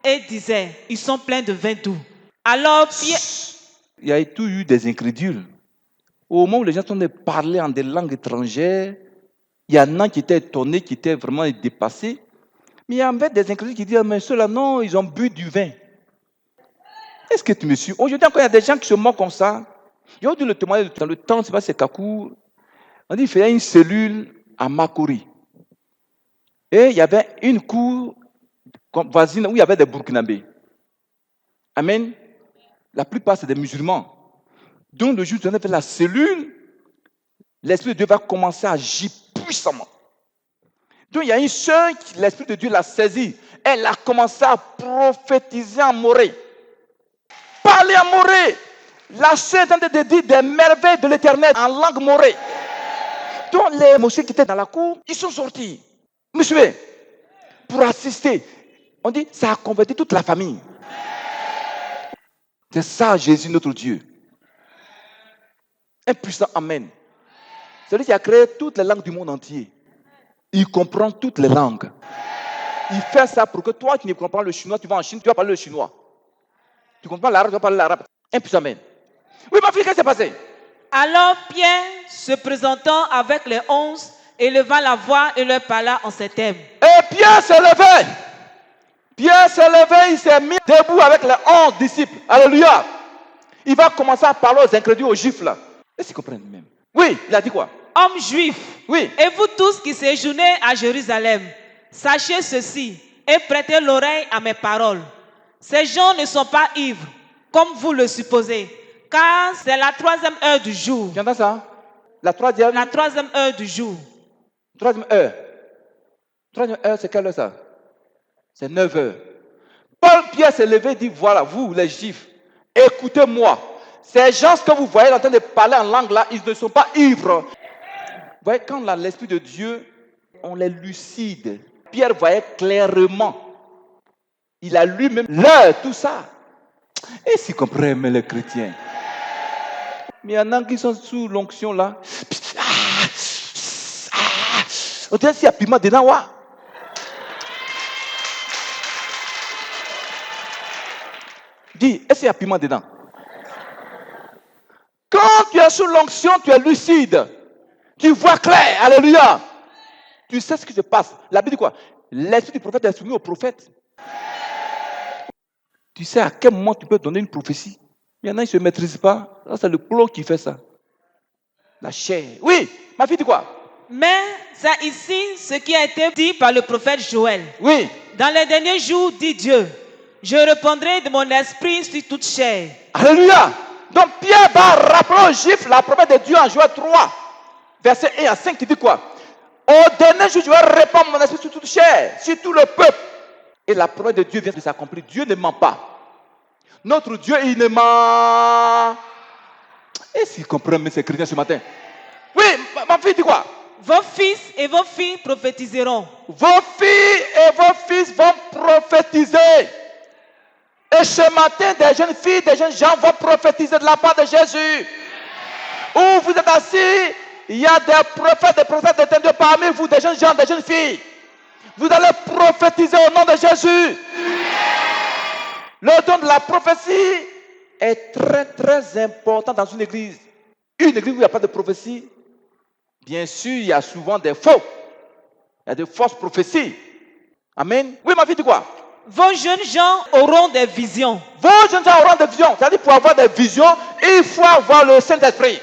et disaient, ils sont pleins de vin doux. Alors Pierre... Il y a tout eu des incrédules. Au moment où les gens sont de parler en des langues étrangères, il y en a qui étaient étonnés, qui étaient vraiment dépassés. Mais il y avait des incrédules qui disent, mais ceux-là, non, ils ont bu du vin. Est-ce que tu me suis? Aujourd'hui encore, il y a des gens qui se moquent comme ça. J'ai entendu le témoignage dans le temps, c'est pas c'est Kakou. On dit qu'il y a une cellule à Makori. Et il y avait une cour voisine où il y avait des Burkinabés. Amen. La plupart, c'est des musulmans. Donc, le jour où on a fait la cellule, l'Esprit de Dieu va commencer à agir puissamment. Donc, il y a une sœur, l'Esprit de Dieu l'a saisie. Elle a commencé à prophétiser en moré. Parler en moré. La sœur est en train de dire des merveilles de l'Éternel en langue morée. Donc, les messieurs qui étaient dans la cour, ils sont sortis. Monsieur, pour assister. On dit, ça a converti toute la famille. C'est ça, Jésus, notre Dieu. Un puissant Amen. C'est lui qui a créé toutes les langues du monde entier. Il comprend toutes les langues. Il fait ça pour que toi, tu ne comprends pas le chinois, tu vas en Chine, tu vas parler le chinois. Tu comprends l'arabe, tu vas parler l'arabe. Impuissant. Oui, ma fille, qu'est-ce qui s'est passé? Alors Pierre, se présentant avec les 11, éleva la voix et leur parla en ces termes. Et Pierre s'est levé. Pierre s'est levé, il s'est mis debout avec les 11 disciples. Alléluia. Il va commencer à parler aux incrédules, aux juifs là. Est-ce qu'ils comprennent même? Oui, il a dit quoi? Hommes juifs, Oui. et vous tous qui séjournez à Jérusalem, sachez ceci et prêtez l'oreille à mes paroles. Ces gens ne sont pas ivres, comme vous le supposez, car c'est la 3e heure du jour. Tu entends ça? La troisième heure du jour. Troisième heure. Troisième heure, c'est quelle heure ça? C'est 9 heures. Paul Pierre s'est levé et dit, voilà, vous les juifs, écoutez-moi. Ces gens que vous voyez en train de parler en langue là, ils ne sont pas ivres. Vous voyez, quand l'Esprit de Dieu, on les lucide. Pierre voyait clairement. Il a lu même l'heure, tout ça. Et s'ils comprennent même les chrétiens. Mais il y en a qui sont sous l'onction là. On dirait s'il y a piment dedans, ouais. Dis, est-ce qu'il y a piment dedans? Quand tu es sous l'onction, tu es lucide. Tu vois clair. Alléluia. Tu sais ce qui se passe. La Bible dit quoi? L'esprit du prophète est soumis au prophète. Tu sais à quel moment tu peux donner une prophétie. Il y en a qui ne se maîtrisent pas. Ça, c'est le clou qui fait ça. La chair. Oui, ma fille dit quoi? Mais c'est ici ce qui a été dit par le prophète Joël. Oui. Dans les derniers jours, dit Dieu, je répandrai de mon esprit sur toute chair. Alléluia. Donc Pierre va rappeler aux Juifs la promesse de Dieu en Joël 3, verset 1 à 5 qui dit quoi? Au dernier jour, je vais répandre mon esprit sur toute chair, sur tout le peuple. Et la promesse de Dieu vient de s'accomplir. Dieu ne ment pas. Notre Dieu, il ne ment. Et s'ils comprennent ces chrétiens ce matin? Oui, ma fille dit quoi? Vos fils et vos filles prophétiseront. Vos filles et vos fils vont prophétiser. Et ce matin, des jeunes filles, des jeunes gens vont prophétiser de la part de Jésus. Où vous êtes assis, il y a des prophètes étendus parmi vous, des jeunes gens, des jeunes filles. Vous allez prophétiser au nom de Jésus. Le don de la prophétie est très très important dans une église. Une église où il n'y a pas de prophétie, bien sûr, il y a souvent des faux. Il y a de fausses prophéties. Amen. Oui, ma fille dit quoi? Vos jeunes gens auront des visions. Vos jeunes gens auront des visions. C'est-à-dire, pour avoir des visions, il faut avoir le Saint-Esprit.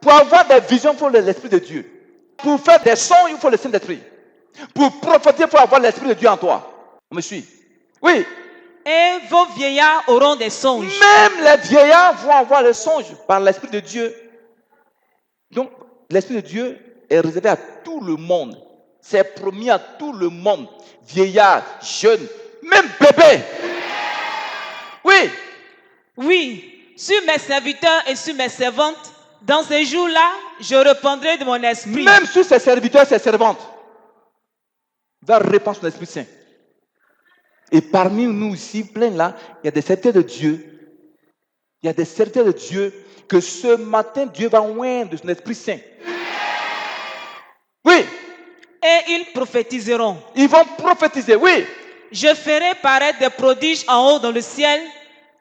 Pour avoir des visions, il faut l'Esprit de Dieu. Pour faire des sons, il faut le Saint-Esprit. Pour prophétiser, il faut avoir l'Esprit de Dieu en toi. On me suit? Oui. Et vos vieillards auront des songes. Même les vieillards vont avoir les songes par l'Esprit de Dieu. Donc, l'Esprit de Dieu est réservé à tout le monde. C'est promis à tout le monde. Vieillards, jeunes, même bébés. Oui. Oui, sur mes serviteurs et sur mes servantes, dans ces jours-là, je répandrai de mon esprit. Même sur ses serviteurs, ses servantes. Il va répandre son Esprit Saint. Et parmi nous ici, plein là, il y a des serviteurs de Dieu. Il y a des serviteurs de Dieu que ce matin, Dieu va oindre de son Esprit Saint. Oui. Et ils prophétiseront. Ils vont prophétiser, oui. Je ferai paraître des prodiges en haut dans le ciel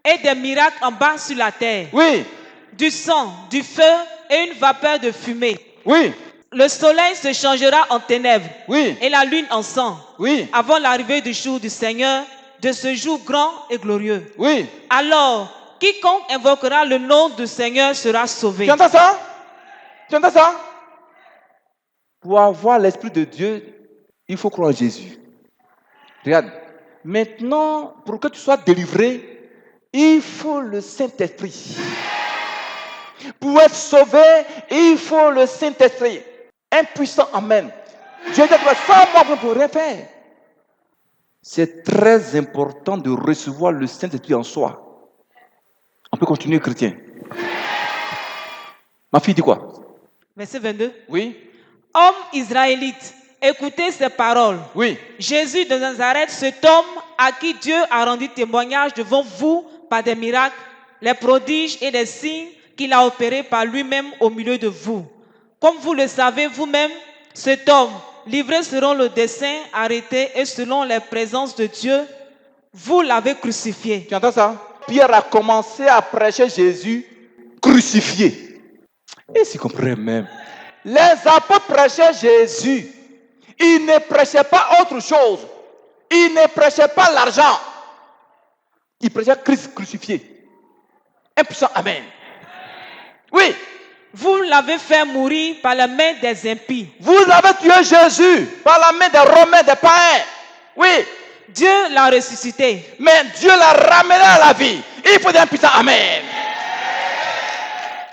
et des miracles en bas sur la terre. Oui. Du sang, du feu et une vapeur de fumée. Oui. Le soleil se changera en ténèbres. Oui. Et la lune en sang. Oui. Avant l'arrivée du jour du Seigneur, de ce jour grand et glorieux. Oui. Alors, quiconque invoquera le nom du Seigneur sera sauvé. Tu entends ça? Tu entends ça? Pour avoir l'Esprit de Dieu, il faut croire en Jésus. Regarde. Maintenant, pour que tu sois délivré, il faut le Saint-Esprit. Pour être sauvé, il faut le Saint-Esprit. Impuissant, amen. Dieu dit, sans moi, vous ne pourrez rien faire. C'est très important de recevoir le Saint-Esprit en soi. On peut continuer, chrétien. Ma fille dit quoi? Verset 22. Oui. Hommes israélites, écoutez ces paroles. Oui. Jésus de Nazareth, cet homme à qui Dieu a rendu témoignage devant vous par des miracles, les prodiges et des signes qu'il a opérés par lui-même au milieu de vous. Comme vous le savez vous-même, cet homme livrés selon le dessein arrêté et selon les présences de Dieu, vous l'avez crucifié. Tu entends ça? Pierre a commencé à prêcher Jésus crucifié. Et s'il comprend même. Les apôtres prêchaient Jésus. Ils ne prêchaient pas autre chose. Ils ne prêchaient pas l'argent. Ils prêchaient Christ crucifié. Un puissant Amen. Oui. Vous l'avez fait mourir par la main des impies. Vous avez tué Jésus par la main des Romains, des païens. Oui. Dieu l'a ressuscité. Mais Dieu l'a ramené à la vie. Il faut dire un puissant Amen.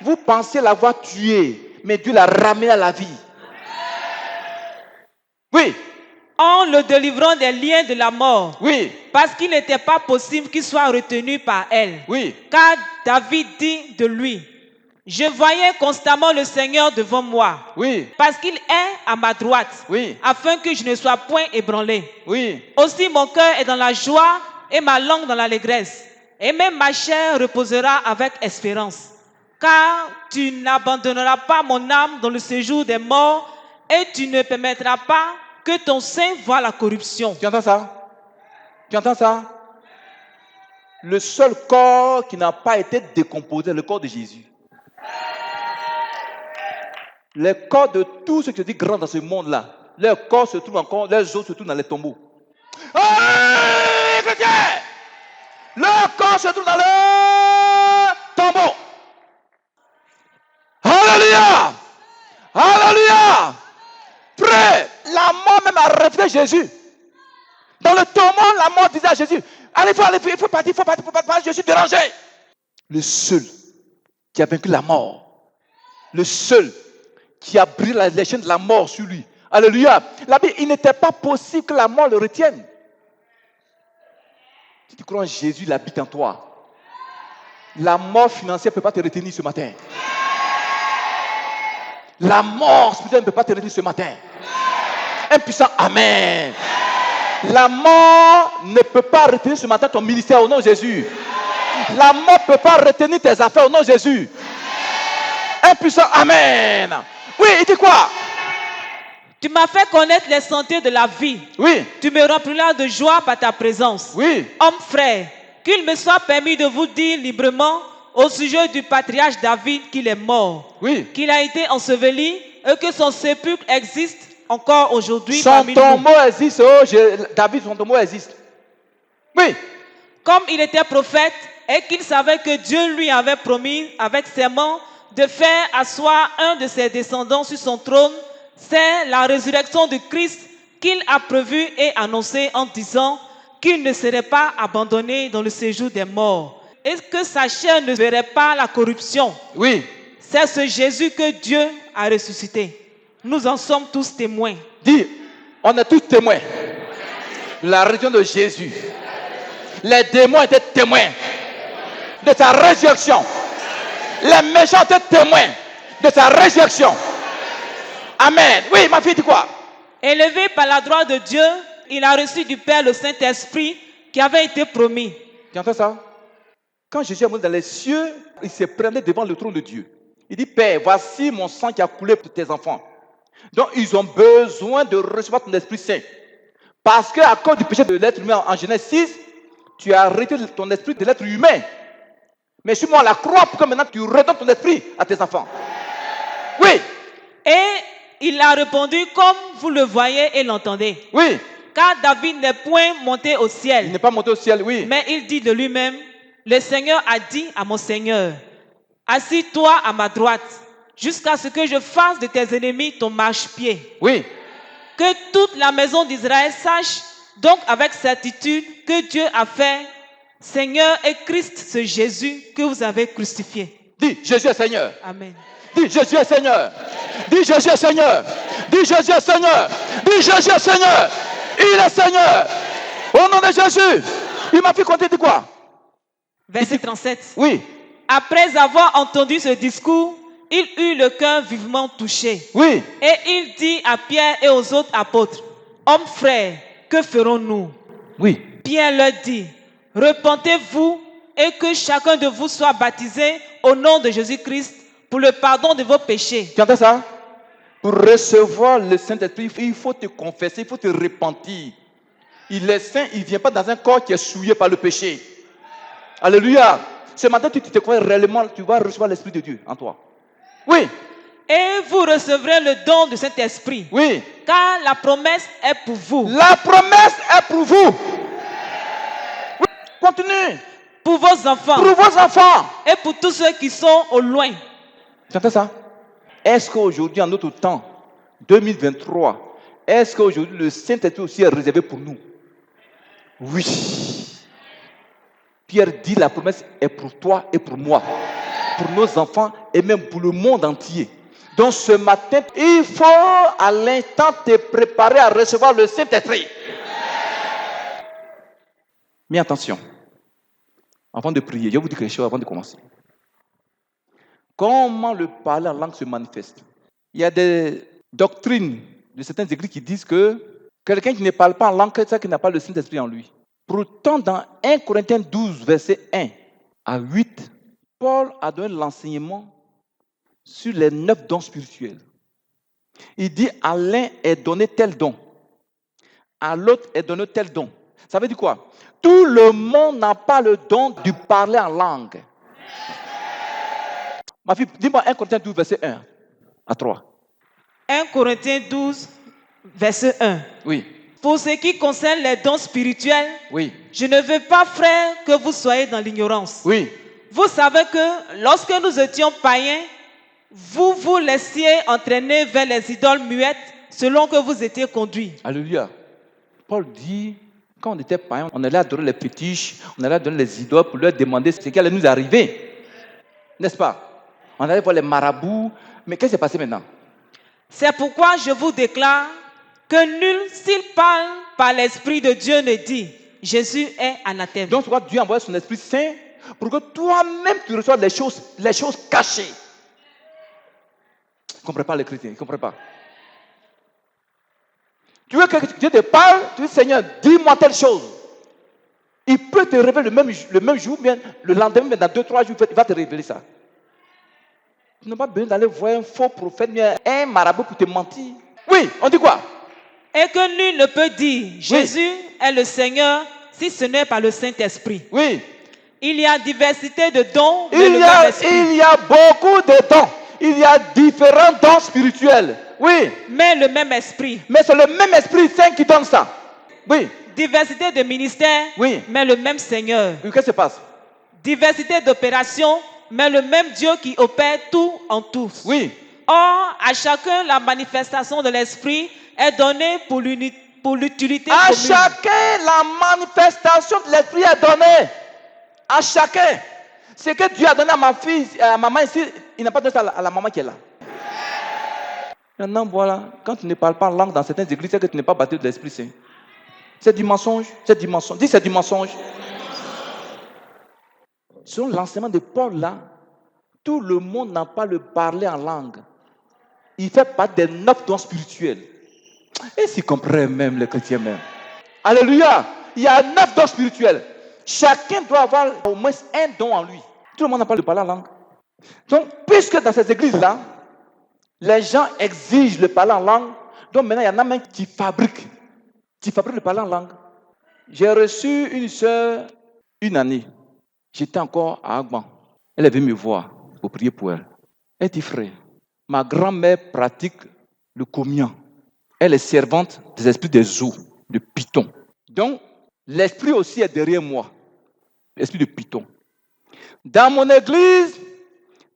Vous pensez l'avoir tué, mais Dieu l'a ramené à la vie. Oui. En le délivrant des liens de la mort. Oui. Parce qu'il n'était pas possible qu'il soit retenu par elle. Oui. Car David dit de lui, je voyais constamment le Seigneur devant moi. Oui. Parce qu'il est à ma droite. Oui. Afin que je ne sois point ébranlé. Oui. Aussi mon cœur est dans la joie et ma langue dans l'allégresse. Et même ma chair reposera avec espérance. Car tu n'abandonneras pas mon âme dans le séjour des morts et tu ne permettras pas que ton sein voie la corruption. Tu entends ça? Tu entends ça? Le seul corps qui n'a pas été décomposé, le corps de Jésus. Les corps de tous ceux qui se disent grands dans ce monde-là, leurs corps se trouvent encore, leurs os se trouvent dans les tombeaux. Écoutez! Leur corps se trouve dans le tombeau. Alléluia! Alléluia! Frère, la mort même a refusé Jésus. Dans le tombeau, la mort disait à Jésus, allez, il faut partir, je suis dérangé. Le seul qui a vaincu la mort, le seul qui a brisé les chaînes de la mort sur lui. Alléluia! La Bible, il n'était pas possible que la mort le retienne. Si tu crois en Jésus, il habite en toi. La mort financière ne peut pas te retenir ce matin. La mort spirituelle ne peut pas te retenir ce matin. Un puissant Amen. La mort ne peut pas retenir ce matin ton ministère au nom de Jésus. La mort ne peut pas retenir tes affaires au nom de Jésus. Un puissant Amen. Oui, il dit quoi? Tu m'as fait connaître les sentiers de la vie. Oui. Tu me rempliras de joie par ta présence. Oui. Homme frère, qu'il me soit permis de vous dire librement au sujet du patriarche David qu'il est mort. Oui. Qu'il a été enseveli et que son sépulcre existe encore aujourd'hui Son parmi nous. tombeau existe. Oh, David, son tombeau existe. Oui. Comme il était prophète et qu'il savait que Dieu lui avait promis avec serment de faire asseoir un de ses descendants sur son trône, c'est la résurrection de Christ qu'il a prévue et annoncée en disant qu'il ne serait pas abandonné dans le séjour des morts et que sa chair ne verrait pas la corruption. Oui. C'est ce Jésus que Dieu a ressuscité. Nous en sommes tous témoins. Dis, on est tous témoins de la résurrection de Jésus. Les démons étaient témoins de sa résurrection. Les méchants étaient témoins de sa résurrection. Amen. Oui, ma fille dit quoi? Élevé par la droite de Dieu, il a reçu du Père le Saint-Esprit qui avait été promis. Tu entends ça? Quand Jésus est monté dans les cieux, il s'est présenté devant le trône de Dieu. Il dit, Père, voici mon sang qui a coulé pour tes enfants. Donc, ils ont besoin de recevoir ton Esprit Saint. Parce qu'à cause du péché de l'être humain en Genèse 6, tu as retiré ton esprit de l'être humain. Mais suis moi à la croix pour que maintenant tu redonnes ton esprit à tes enfants. Oui. Et il a répondu comme vous le voyez et l'entendez. Oui. Car David n'est point monté au Il ciel. n'est pas monté au ciel, oui. Mais il dit de lui-même, le Seigneur a dit à mon Seigneur, assis-toi à ma droite, jusqu'à ce que je fasse de tes ennemis ton marchepied. Oui. Que toute la maison d'Israël sache donc avec certitude que Dieu a fait Seigneur et Christ, ce Jésus que vous avez crucifié. Dis, Jésus est Seigneur. Amen. Dis, Jésus est Seigneur. Dis, Jésus est Seigneur. Dis, Jésus est Seigneur. Dis, Jésus est Seigneur. Il est Seigneur. Au nom de Jésus. Il m'a fait compter, dis quoi? Verset 37. Oui. Après avoir entendu ce discours, il eut le cœur vivement touché. Oui. Et il dit à Pierre et aux autres apôtres, hommes frères, que ferons-nous? Oui. Pierre leur dit, repentez-vous et que chacun de vous soit baptisé au nom de Jésus-Christ pour le pardon de vos péchés. Tu entends ça? Pour recevoir le Saint-Esprit, il faut te confesser, il faut te repentir. Il est saint, il ne vient pas dans un corps qui est souillé par le péché. Alléluia. Ce matin, tu te crois réellement, tu vas recevoir l'Esprit de Dieu en toi. Oui, Et vous recevrez le don du Saint-Esprit. oui. Car la promesse est pour vous, La promesse est pour vous. Oui. Continue. pour vos enfants Pour vos enfants. et pour tous ceux qui sont au loin. Tu entends ça? Est-ce qu'aujourd'hui, en notre temps, 2023, est-ce qu'aujourd'hui le Saint-Esprit aussi est réservé pour nous? Oui. Pierre dit la promesse est pour toi et pour moi, pour nos enfants et même pour le monde entier. Donc ce matin, il faut à l'instant te préparer à recevoir le Saint-Esprit. Mais attention, avant de prier, je vais vous dire quelque chose avant de commencer. Comment le parler en langue se manifeste? Il y a des doctrines de certaines églises qui disent que quelqu'un qui ne parle pas en langue, c'est ça qui n'a pas le Saint-Esprit en lui. Pourtant, dans 1 Corinthiens 12, verset 1 à 8, Paul a donné l'enseignement sur les 9 dons spirituels. Il dit à l'un est donné tel don, à l'autre est donné tel don. Ça veut dire quoi? Tout le monde n'a pas le don de parler en langue. Ma fille, dis-moi 1 Corinthiens 12, verset 1 à 3. 1 Corinthiens 12, verset 1. Oui, Pour ce qui concerne les dons spirituels, oui, je ne veux pas, frère, que vous soyez dans l'ignorance. oui. Vous savez que lorsque nous étions païens, vous vous laissiez entraîner vers les idoles muettes selon que vous étiez conduits. Alléluia. Paul dit, quand on était païens, on allait adorer les fétiches, on allait adorer les idoles pour leur demander ce qui allait nous arriver. N'est-ce pas? On allait voir les marabouts. Mais qu'est-ce qui s'est passé maintenant? C'est pourquoi je vous déclare que nul, s'il parle par l'Esprit de Dieu, ne dit Jésus est anathème. Donc, tu vois, Dieu a envoyé son Esprit Saint pour que toi-même tu reçoives les choses cachées. Tu ne comprends pas les chrétiens, ils ne comprennent pas. Tu veux que Dieu te parle, tu dis Seigneur, dis-moi telle chose. Il peut te révéler le même jour, bien le lendemain, mais dans 2-3 jours, il va te révéler ça. Tu n'as pas besoin d'aller voir un faux prophète, mais un marabout pour te mentir. Oui, on dit quoi? Et que nul ne peut dire Jésus est le Seigneur si ce n'est par le Saint-Esprit. Oui. Il y a diversité de dons, mais le même esprit. Il y a beaucoup de dons. Il y a différents dons spirituels. Oui. Mais le même esprit. Mais c'est le même Esprit Saint qui donne ça. Oui. Diversité de ministères, Oui. mais le même Seigneur. Qu'est-ce qui se passe? Diversité d'opérations, mais le même Dieu qui opère tout en tous. Oui. Or, à chacun, la manifestation de l'Esprit est donnée pour l'utilité À commune. chacun, la manifestation de l'Esprit est donnée. À chacun. Ce que Dieu a donné à ma fille, à maman ici, il n'a pas donné ça à la maman qui est là. Maintenant, voilà, quand tu ne parles pas en langue dans certaines églises, c'est que tu n'es pas baptisé de l'Esprit Saint. C'est du mensonge, c'est du mensonge. Dis, c'est du mensonge. Selon l'enseignement de Paul là, tout le monde n'a pas le parler en langue. Il fait partie des 9 dons spirituels. Et s'ils comprennent même les chrétiens même. Alléluia. Il y a 9 dons spirituels. Chacun doit avoir au moins un don en lui. Tout le monde n'a pas le parler en langue. Donc, puisque dans ces églises-là, les gens exigent le parler en langue, donc maintenant il y en a même qui fabriquent le parler en langue. J'ai reçu une soeur une année. J'étais encore à Agban. Elle est venue me voir pour prier pour elle. Elle dit, frère, ma grand-mère pratique le communion. Elle est servante des esprits des eaux, de Python. Donc, l'esprit aussi est derrière moi. L'esprit de Python. Dans mon église,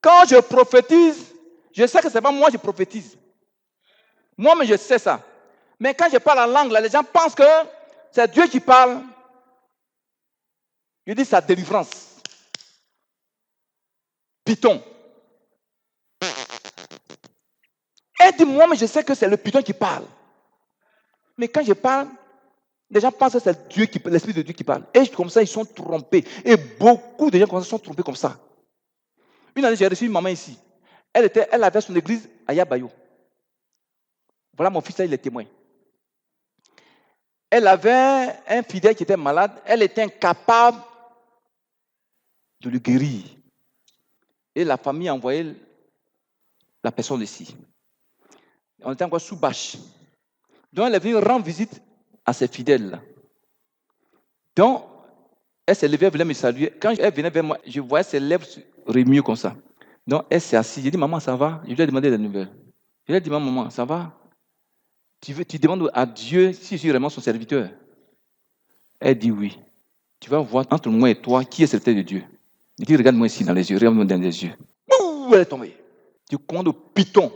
quand je prophétise, je sais que ce n'est pas moi qui prophétise. Moi-même, je sais ça. Mais quand je parle en langue, là, les gens pensent que c'est Dieu qui parle. Je dis sa délivrance. Python. Elle dit, moi, mais je sais que c'est le Python qui parle. Mais quand je parle, les gens pensent que c'est Dieu l'Esprit de Dieu qui parle. Et comme ça, ils sont trompés. Et beaucoup de gens comme ça sont trompés comme ça. Une année, j'ai reçu une maman ici. Elle avait son église à Yabayo. Voilà mon fils là, il est témoin. Elle avait un fidèle qui était malade. Elle était incapable de le guérir. Et la famille a envoyé la personne ici. On était encore sous bâche. Donc, elle est venue rendre visite à ses fidèles. Donc, elle s'est levée, elle voulait me saluer. Quand elle venait vers moi, je voyais ses lèvres se remuer comme ça. Donc, elle s'est assise. J'ai dit, maman, ça va? Je lui ai demandé des nouvelles. Je lui ai dit, maman, ça va? Tu demandes à Dieu si je suis vraiment son serviteur? Elle dit oui. Tu vas voir entre moi et toi qui est serviteur de Dieu. Il dit, regarde-moi ici dans les yeux, regarde-moi dans les yeux. Ouh, elle est tombée. Tu commandes au python.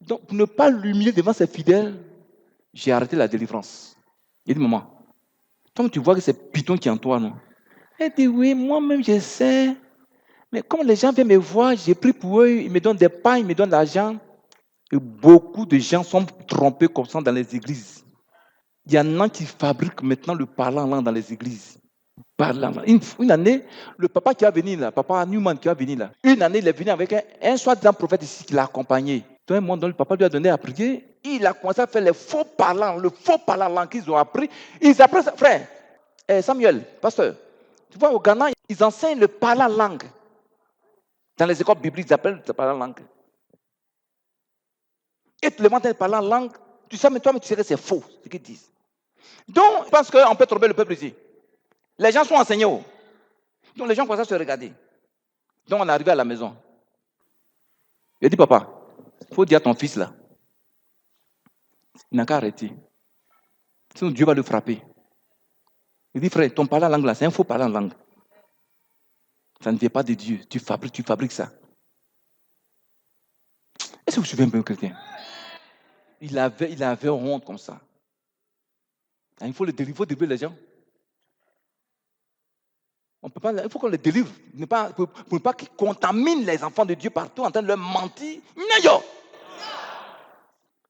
Donc, pour ne pas l'humilier devant ses fidèles, j'ai arrêté la délivrance. Il dit, maman, toi, tu vois que c'est python qui est en toi, non? Elle dit, oui, moi-même, je sais. Mais comme les gens viennent me voir, j'ai pris pour eux, ils me donnent des pains, ils me donnent de l'argent. Et beaucoup de gens sont trompés comme ça dans les églises. Il y en a qui fabriquent maintenant le parlant langue dans les églises. Parlant langue. Une année, le papa qui a venu là, papa Newman qui a venu là, une année, il est venu avec un soi-disant prophète ici qui l'a accompagné. Donc, un moment donné, le papa lui a donné à prier. Il a commencé à faire les faux parlants, le faux parlant langue qu'ils ont appris. Ils apprennent ça. Frère, Samuel, pasteur, tu vois, au Ghana, ils enseignent le parlant langue. Dans les écoles bibliques, ils appellent le parlant langue. Et tu le montres parlant langue, tu sais, mais toi, tu sais que c'est faux, ce qu'ils disent. Donc, je pense qu'on peut tromper le peuple ici. Les gens sont enseignés. Donc, les gens commencent à se regarder. Donc, on est arrivé à la maison. Il dit, papa, il faut dire à ton fils là. Il n'a qu'à arrêter. Sinon, Dieu va le frapper. Il dit, frère, ton parlant langue là, c'est un faux parlant langue. Ça ne vient pas de Dieu. Tu fabriques ça. Est-ce que vous vous souvenez un peu, quelqu'un? Il avait honte comme ça. Il faut délivrer les gens. On peut pas, il faut qu'on les délivre. Pour ne pas qu'ils contaminent les enfants de Dieu partout en train de leur mentir. Non.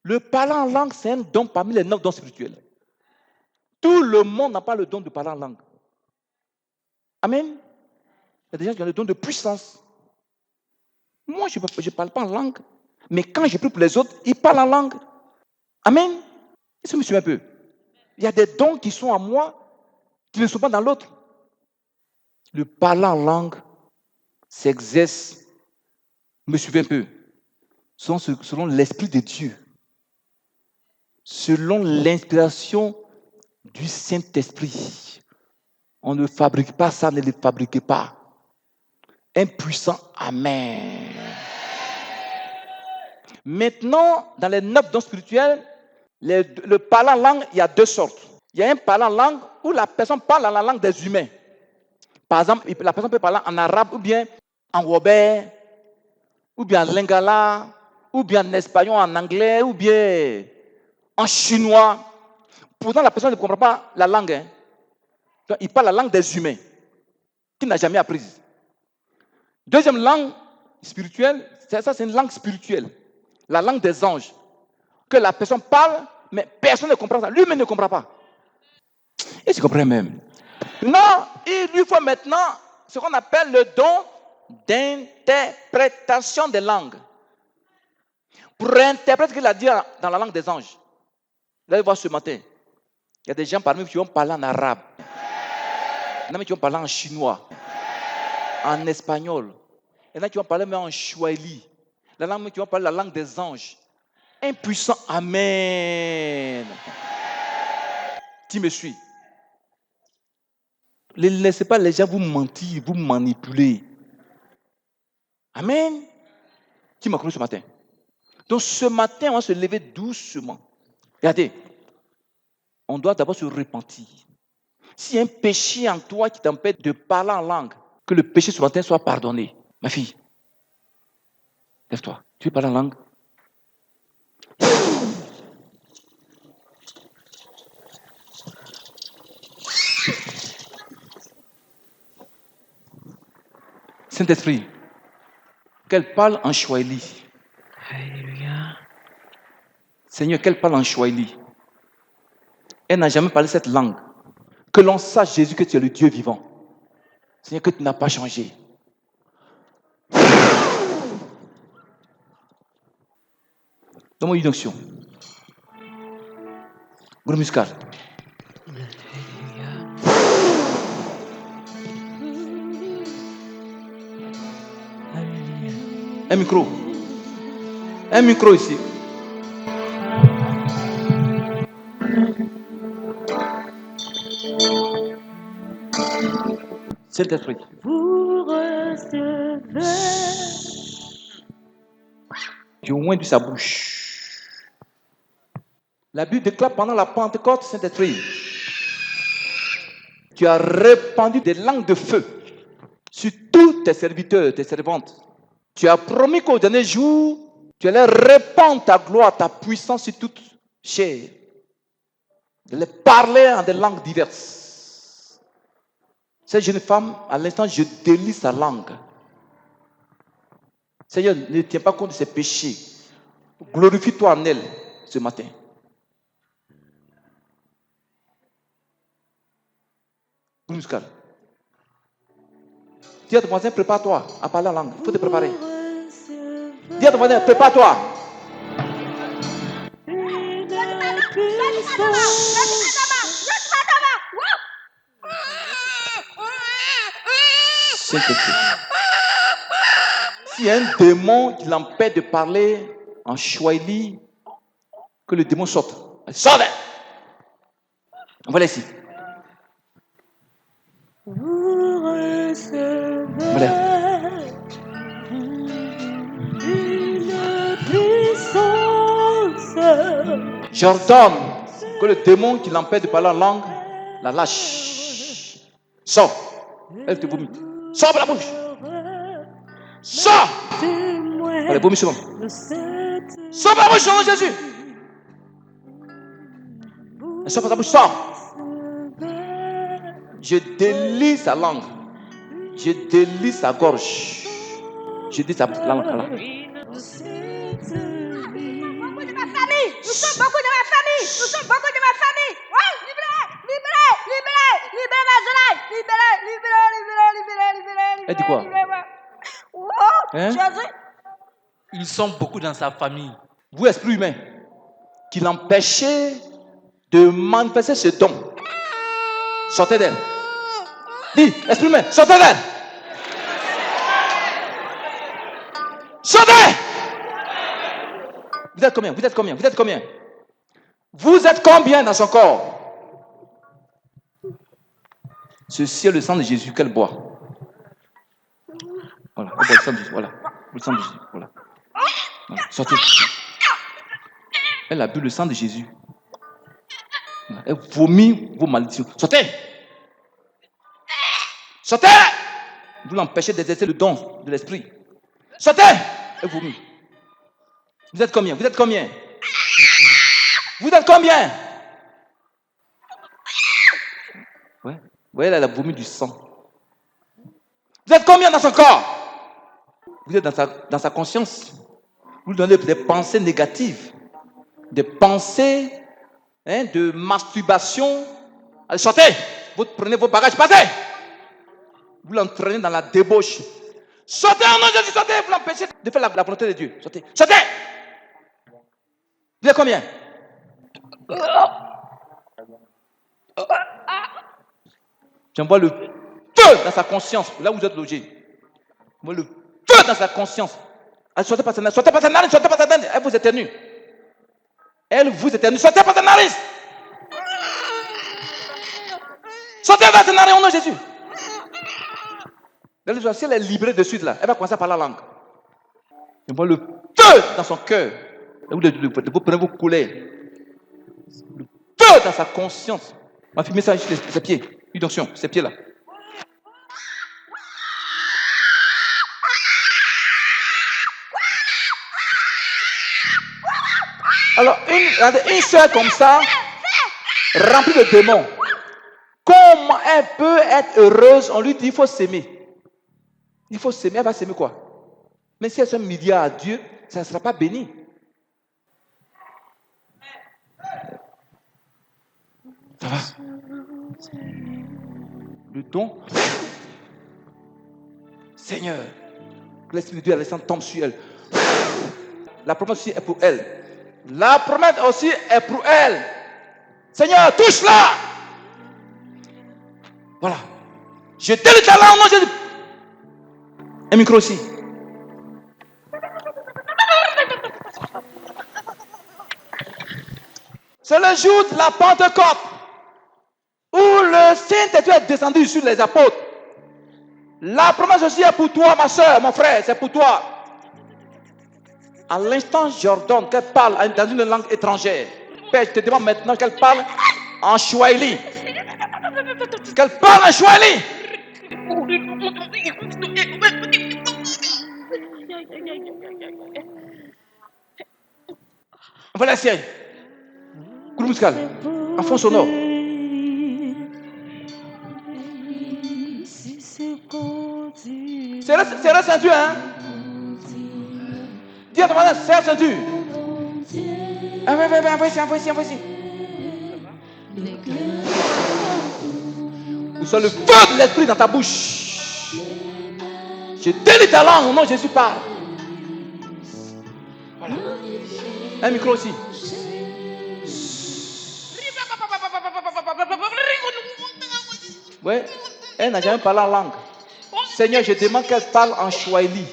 Le parler en langue, c'est un don parmi les 9 dons spirituels. Tout le monde n'a pas le don de parler en langue. Amen. Il y a des gens qui ont le don de puissance. Moi, je ne parle pas en langue. Mais quand je prie pour les autres, ils parlent en langue. Amen. Est-ce que vous me suivez un peu? Il y a des dons qui sont en moi, qui ne sont pas dans l'autre. Le parler en langue s'exerce, me suivez un peu, selon l'Esprit de Dieu, selon l'inspiration du Saint-Esprit. On ne fabrique pas ça, ne le fabriquez pas. Un puissant Amen. Maintenant, dans les 9 dons spirituels, le parler en langue, il y a 2 sortes. Il y a un parler en langue où la personne parle en la langue des humains. Par exemple, la personne peut parler en arabe ou bien en robert, ou bien en lingala, ou bien en espagnol, en anglais, ou bien en chinois. Pourtant, la personne ne comprend pas la langue. Hein. Donc, il parle la langue des humains, qu'il n'a jamais apprise. Deuxième langue spirituelle, ça c'est une langue spirituelle. La langue des anges. Que la personne parle, mais personne ne comprend ça. Lui-même ne comprend pas. Et tu comprends même. Non, il lui faut maintenant ce qu'on appelle le don d'interprétation des langues. Pour interpréter ce qu'il a dit dans la langue des anges. Vous allez voir ce matin, il y a des gens parmi vous qui vont parler en arabe. Il y en a qui vont parler en chinois, en espagnol. Il y en a qui vont parler même en swahili. Il y en a qui vont parler la langue des anges. Un puissant Amen. Tu me suis? Ne laissez pas les gens vous mentir, vous manipuler. Amen. Qui m'a cru ce matin? Donc ce matin, on va se lever doucement. Regardez, on doit d'abord se repentir. S'il y a un péché en toi qui t'empêche de parler en langue, que le péché ce matin soit pardonné. Ma fille, lève-toi. Tu veux parler en langue? Saint-Esprit, qu'elle parle en swahili. Alléluia. Seigneur, qu'elle parle en swahili. Elle n'a jamais parlé cette langue. Que l'on sache, Jésus, que tu es le Dieu vivant. Seigneur, que tu n'as pas changé. Donne-moi une onction. Gros muscal. Alléluia. Un micro. Un micro ici. Saint-Esprit. Vous recevez. Tu as oint de sa bouche. La Bible déclare pendant la Pentecôte, Saint-Esprit, tu as répandu des langues de feu sur tous tes serviteurs, tes servantes. Tu as promis qu'au dernier jour, tu allais répandre ta gloire, ta puissance sur toute chair. De les parler en des langues diverses. Cette jeune femme, à l'instant, je délie sa langue. Seigneur, ne tiens pas compte de ses péchés. Glorifie-toi en elle ce matin. Muscal. Dis à ton voisin, prépare-toi à parler en langue. Il faut te préparer. Dis à ton voisin, prépare-toi. Saint-Esprit. S'il y a un démon qui l'empêche de parler en Swahili, que le démon sorte. Sortez! Voilà ici. Vous recevez Voilà. une puissance. J'ordonne que le démon qui l'empêche de parler en langue la lâche. Sors. Elle te vomit. Sors de la bouche. Sors. Allez, vomis sur moi. Sors de la bouche, au nom de Jésus. Sors de la bouche, sors. Je délie sa langue. Je délie sa gorge. Je délie sa langue. Voilà. Nous sommes beaucoup de ma famille. Nous sommes beaucoup de ma famille. Ouais, libérez ma Zulay. Elle dit quoi? Oh, Hein? Jésus. Ils sont beaucoup dans sa famille. Vous, esprit humain, qui l'empêchez de manifester ce don, sortez d'elle. Dis, esprit humain, sortez d'elle. Sortez. Vous êtes combien? Vous êtes combien? Vous êtes combien? Vous êtes combien dans son corps? Ceci est le sang de Jésus qu'elle boit. Voilà, elle boit le sang de Jésus. Voilà, le sang de Jésus. Voilà. Voilà. Sortez. Elle a bu le sang de Jésus. Voilà. Elle vomit vos malédictions. Sortez. Sortez. Vous l'empêchez d'exercer le don de l'esprit. Sortez. Elle vomit. Vous êtes combien? Vous êtes combien? Vous êtes combien? Ouais. Vous voyez, elle a vomi du sang. Vous êtes combien dans son corps? Vous êtes dans sa conscience. Vous lui donnez des pensées négatives, des pensées de masturbation. Allez, sortez. Vous prenez vos bagages, partez. Vous l'entraînez dans la débauche. Sortez en nom de Jésus, sortez. Vous l'empêchez de faire la volonté de Dieu. Sortez. Sortez. Vous êtes combien? J'envoie le feu dans sa conscience, là où vous êtes logé. J'envoie le feu dans sa conscience. Allez, sortez par sa narine, sortez par sa narine, sortez par sa narine. Elle vous éternue. Elle vous éternue. Sortez par sa narine. Sortez par sa narine au nom de Jésus. Si elle est libérée de suite, là, elle va commencer à parler la langue. J'envoie le feu dans son cœur. Vous prenez vos colères. Le feu dans sa conscience. On va filmer ça sur ses pieds. Une onction, ses pieds là. Alors, une soeur comme ça, remplie de démons, comment elle peut être heureuse? On lui dit il faut s'aimer. Il faut s'aimer. Elle va s'aimer quoi? Mais si elle se médie à Dieu, ça ne sera pas béni. Ça va? Le don. Seigneur, que l'Esprit de Dieu Alexandre tombe sur elle. La promesse aussi est pour elle. La promesse aussi est pour elle. Seigneur, touche-la. Voilà. Je délie ta langue. Un micro aussi. le jour de la Pentecôte, où le Saint-Esprit est descendu sur les apôtres. La promesse aussi est pour toi, ma soeur, mon frère, c'est pour toi. À l'instant, j'ordonne qu'elle parle dans une langue étrangère. Père, je te demande maintenant qu'elle parle en Swahili. Qu'elle parle en Swahili. On va la sienne. Groupe musical. En fond sonore. C'est la ceinture, hein? Dis à ton voisin, c'est la ceinture. Ah ouais, envoie ici. Vous sois le feu de l'esprit dans ta bouche. Je délie ta langue au nom de Jésus parle. Voilà. Un micro aussi. Ouais, elle n'a jamais parlé en langue. Seigneur, je demande qu'elle parle en Swahili.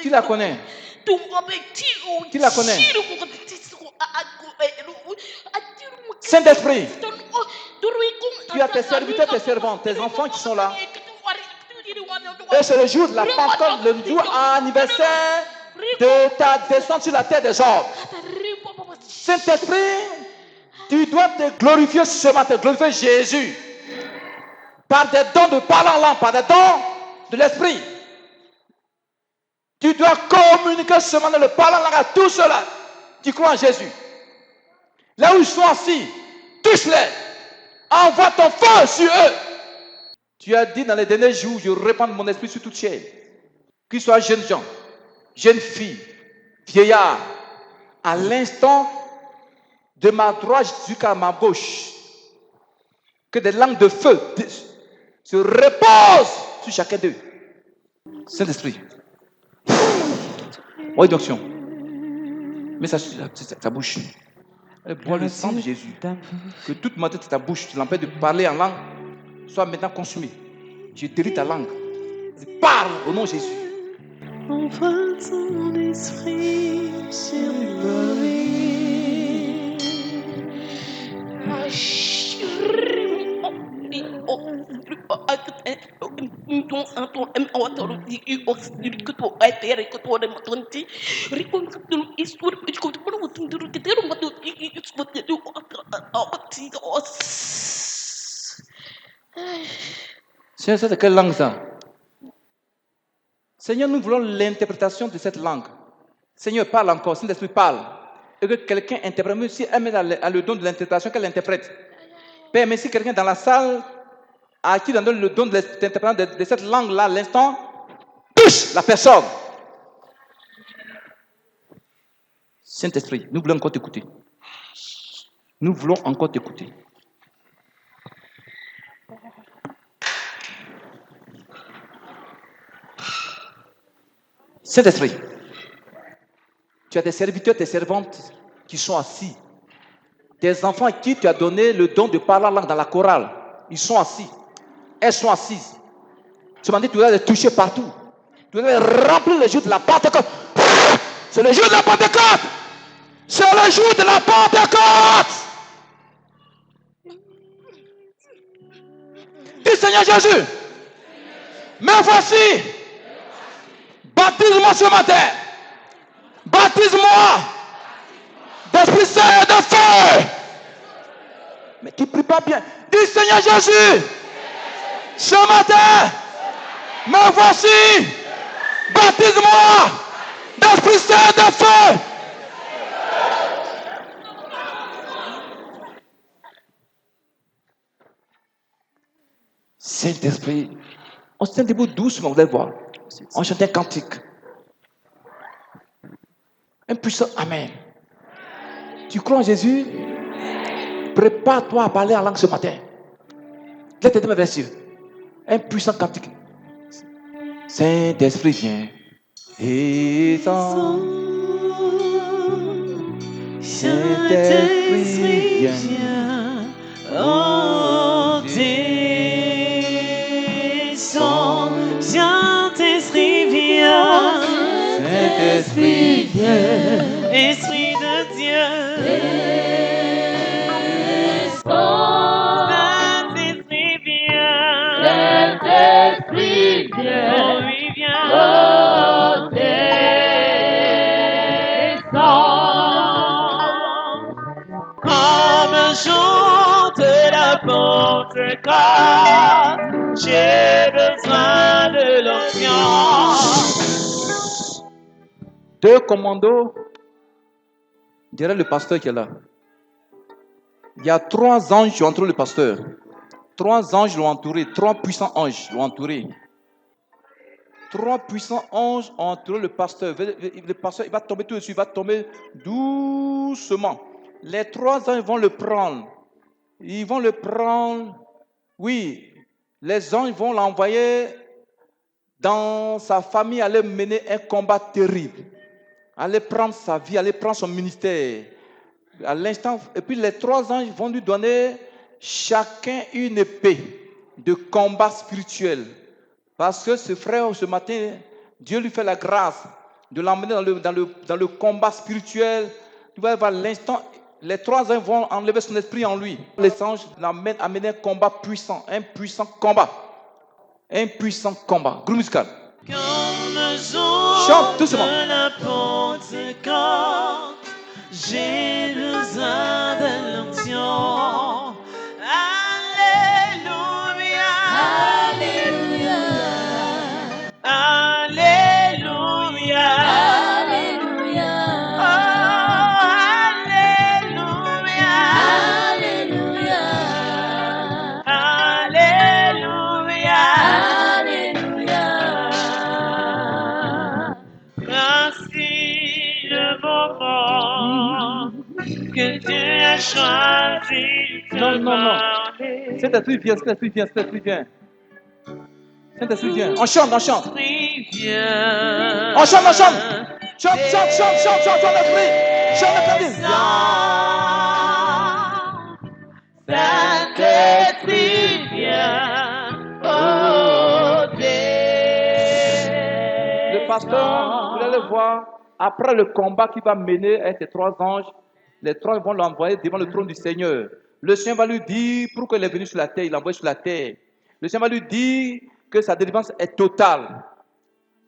Tu la connais? Tu la connais? Saint-Esprit, tu as tes serviteurs, tes servantes, tes enfants qui sont là. Et c'est le jour de la Pentecôte, le jour anniversaire de ta descente sur la terre des hommes. Saint-Esprit, tu dois te glorifier ce matin, glorifier Jésus. Par des dons de parler en langue, par des dons de l'esprit. Tu dois communiquer ce matin, le parler en langue à tous ceux-là qui croient en Jésus. Là où ils sont assis, touche-les. Envoie ton feu sur eux. Tu as dit dans les derniers jours, je répands mon esprit sur toute chair. Qu'ils soient jeunes gens, jeunes filles, vieillards. À l'instant de ma droite jusqu'à ma gauche, que des langues de feu se reposent sur chacun d'eux. Saint-Esprit. Oui, d'onction. Mets ça sur ta bouche. Elle boit le sang de Jésus. Que toute ma tête de ta bouche, tu l'empêches de parler en langue, soit maintenant consumée. Je délie ta langue. Parle au nom de Jésus. Envoie ton esprit sur Paris. C'est de quelle langue ça? Seigneur, nous voulons l'interprétation de cette langue. Seigneur, parle encore, Saint-Esprit parle. Et que quelqu'un interprète, même si elle met le don de l'interprétation, qu'elle interprète. Père, mais si quelqu'un dans la salle à qui donne le don de l'interprétation de cette langue-là, l'instant, touche la personne. Saint-Esprit, nous voulons encore t'écouter. Nous voulons encore t'écouter. Saint-Esprit, tu as tes serviteurs, tes servantes qui sont assis. Tes enfants à qui tu as donné le don de parler la langue dans la chorale, ils sont assis. Elles sont assises. Tu m'as dit que tu dois les toucher partout. Tu dois les remplir le jour de la Pentecôte. C'est le jour de la Pentecôte. C'est le jour de la Pentecôte. Dis Seigneur Jésus, me voici. Baptise-moi ce matin. Baptise-moi d'Esprit Saint et de feu. Mais tu ne pries pas bien. Dis Seigneur Jésus, ce matin, me voici. Baptise-moi d'Esprit Saint et de feu. Saint-Esprit, on se tient debout doucement, vous allez voir. On chante un cantique. Un puissant Amen. Tu crois en Jésus? Prépare-toi à parler en langue ce matin. Lève tes deux mains vers Dieu. Un puissant cantique. Saint-Esprit vient. Et Saint-Esprit vient. Oh, descends, Saint-Esprit, viens. Saint-Esprit, viens. Esprit de Dieu. Saint-Esprit, viens. Saint-Esprit, viens. Oh, oui, viens. Comme chante la Pentecôte, j'ai besoin de l'onction. Deux commandos derrière le pasteur qui est là. Il y a 3 anges qui ont entouré le pasteur. 3 anges l'ont entouré. 3 puissants anges l'ont entouré. 3 puissants anges ont entouré le pasteur. Le pasteur, il va tomber tout dessus. Il va tomber doucement. Les 3 anges vont le prendre. Ils vont le prendre. Oui, les anges vont l'envoyer dans sa famille, aller mener un combat terrible. Aller prendre sa vie, aller prendre son ministère. À l'instant, et puis les 3 anges vont lui donner chacun une épée de combat spirituel. Parce que ce frère, ce matin, Dieu lui fait la grâce de l'emmener dans le combat spirituel. Tu vas voir l'instant, les 3 anges vont enlever son esprit en lui. Les anges l'amènent à mener un combat puissant, un puissant combat. Un puissant combat. Groupe musical. Chante doucement. De la Pentecôte, j'ai besoin de l'onction. Alléluia. Alléluia. Alléluia. Alléluia. Oh, Alléluia. Alléluia. Alléluia. Alléluia. Voici le moment que Dieu a choisi de Non. parler. Saint-Esprit, viens. Saint-Esprit, viens. On chante. Viens. On chante. Chante, l'esprit. Chante, l'esprit. Saint-Esprit, viens. Oh, Le pasteur, vous allez voir, après le combat qu'il va mener avec ces 3 anges, les 3 vont l'envoyer devant le trône du Seigneur. Le Seigneur va lui dire pourquoi il est venu sur la terre, il l'envoie sur la terre. Le Seigneur va lui dire que sa délivrance est totale.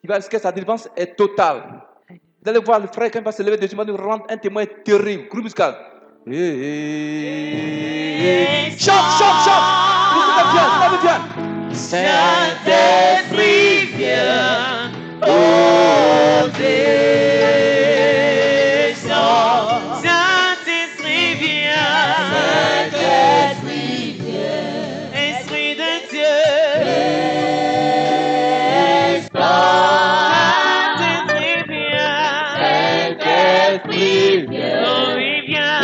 Il va dire que sa délivrance est totale. Vous allez voir le frère quand il va se lever dessus, il va nous rendre un témoin terrible. Groupe musical. Chante. Viens. Saint-Esprit, viens. Oh, descends. Saint-Esprit, viens. Saint-Esprit, viens. Esprit de Dieu. Saint-Esprit, viens. Saint-Esprit, viens. Oh, oui, viens.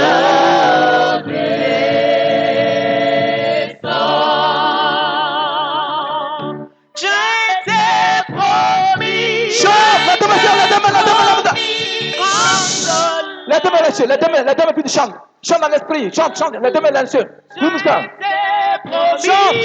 Je t'ai promis. Chante, la dame, la dame, puis chante. Chante dans l'esprit, chante, la dame est là-dessus. Groupe musical. Chante.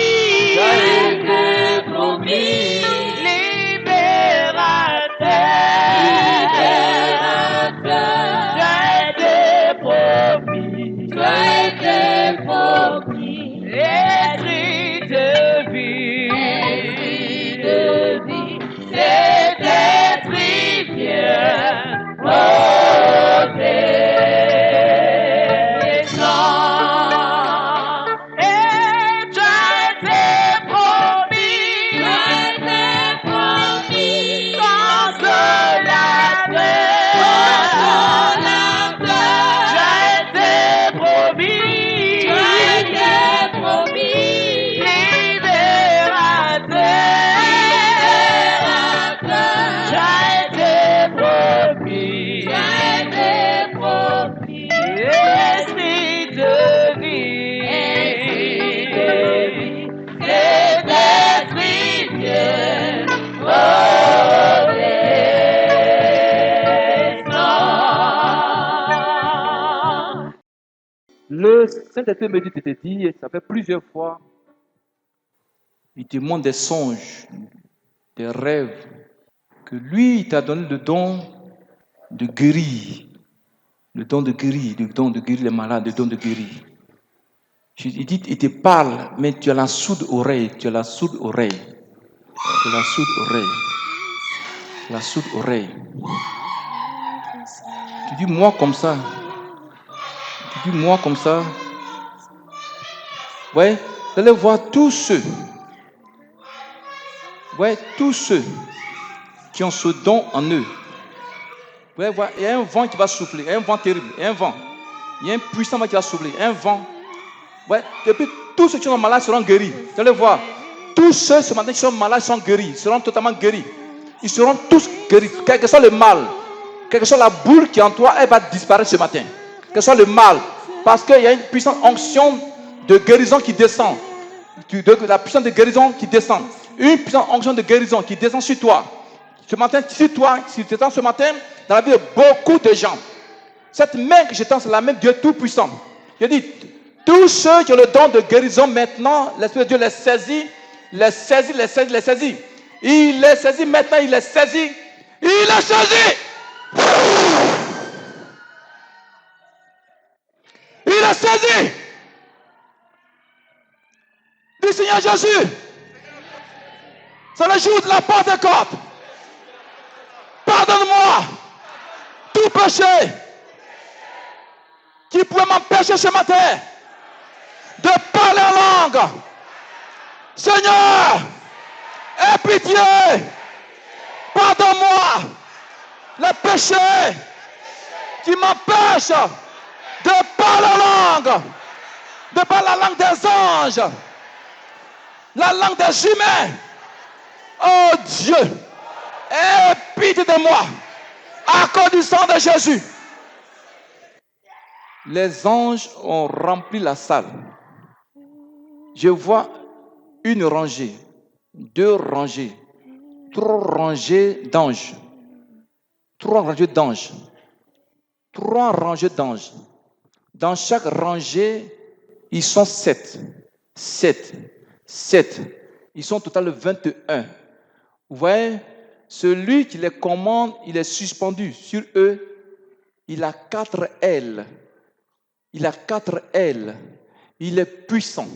Quand cela te Le Saint-Esprit me dit de te dire, ça fait plusieurs fois, il te montre des songes, des rêves, que lui, il t'a donné le don de guérir. Le don de guérir, le don de guérir les malades, le don de guérir. Il dit, il te parle, mais tu as la sourde oreille, tu as la sourde oreille. Tu as la sourde oreille. La sourde oreille. Tu dis, moi comme ça. Tu dis, moi comme ça. Ouais, vous allez voir tous ceux. Ouais, tous ceux qui ont ce don en eux. Vous allez voir, il y a un vent qui va souffler, il y a un vent terrible, il y a un vent. Il y a un puissant vent qui va souffler, un vent. Ouais, et puis tous ceux qui sont malades seront guéris. Vous allez voir, tous ceux ce matin qui sont malades sont guéris, seront totalement guéris. Ils seront tous guéris, quel que soit le mal, quelle que soit la boule qui est en toi, elle va disparaître ce matin. Quel que soit le mal, parce qu'il y a une puissante onction de guérison qui descend. La puissance de guérison qui descend. Une puissante onction de guérison qui descend sur toi. Ce matin, sur toi, si tu t'étends ce matin, dans la vie de beaucoup de gens. Cette main que j'étends, c'est la main de Dieu Tout-Puissant. Je dis, tous ceux qui ont le don de guérison maintenant, l'Esprit de Dieu les saisit, les saisit, les saisit, les saisit. Il les saisit maintenant, il les saisit. Il les saisit. Il les saisit. Dis Seigneur Jésus, c'est le jour de la Pentecôte. Pardonne-moi tout péché qui pourrait m'empêcher ce matin de parler en langue. Seigneur, aie pitié. Pardonne-moi le péché qui m'empêche de parler en langue, de parler la langue des anges, la langue des humains. Oh Dieu, aie pitié de moi à cause du sang de Jésus. Les anges ont rempli la salle. Je vois une rangée, deux rangées, trois rangées d'anges. Trois rangées d'anges. Trois rangées d'anges. Dans chaque rangée, ils sont 7. 7. 7. Ils sont au total 21. Vous voyez, celui qui les commande, il est suspendu sur eux. Il a 4 ailes. Il a 4 ailes. Il est puissant.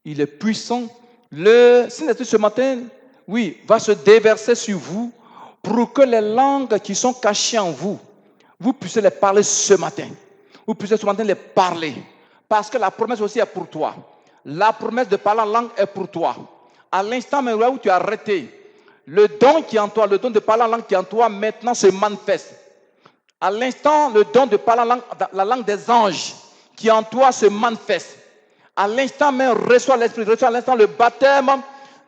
Il est puissant. Le Saint-Esprit ce matin, oui, va se déverser sur vous pour que les langues qui sont cachées en vous, vous puissiez les parler ce matin. Vous puissiez ce matin les parler. Parce que la promesse aussi est pour toi. La promesse de parler en langue est pour toi. À l'instant même où tu as arrêté, le don qui est en toi, le don de parler en langue qui est en toi, maintenant se manifeste. À l'instant, le don de parler en langue, la langue des anges qui est en toi se manifeste. À l'instant même, reçois l'Esprit, reçois à l'instant le baptême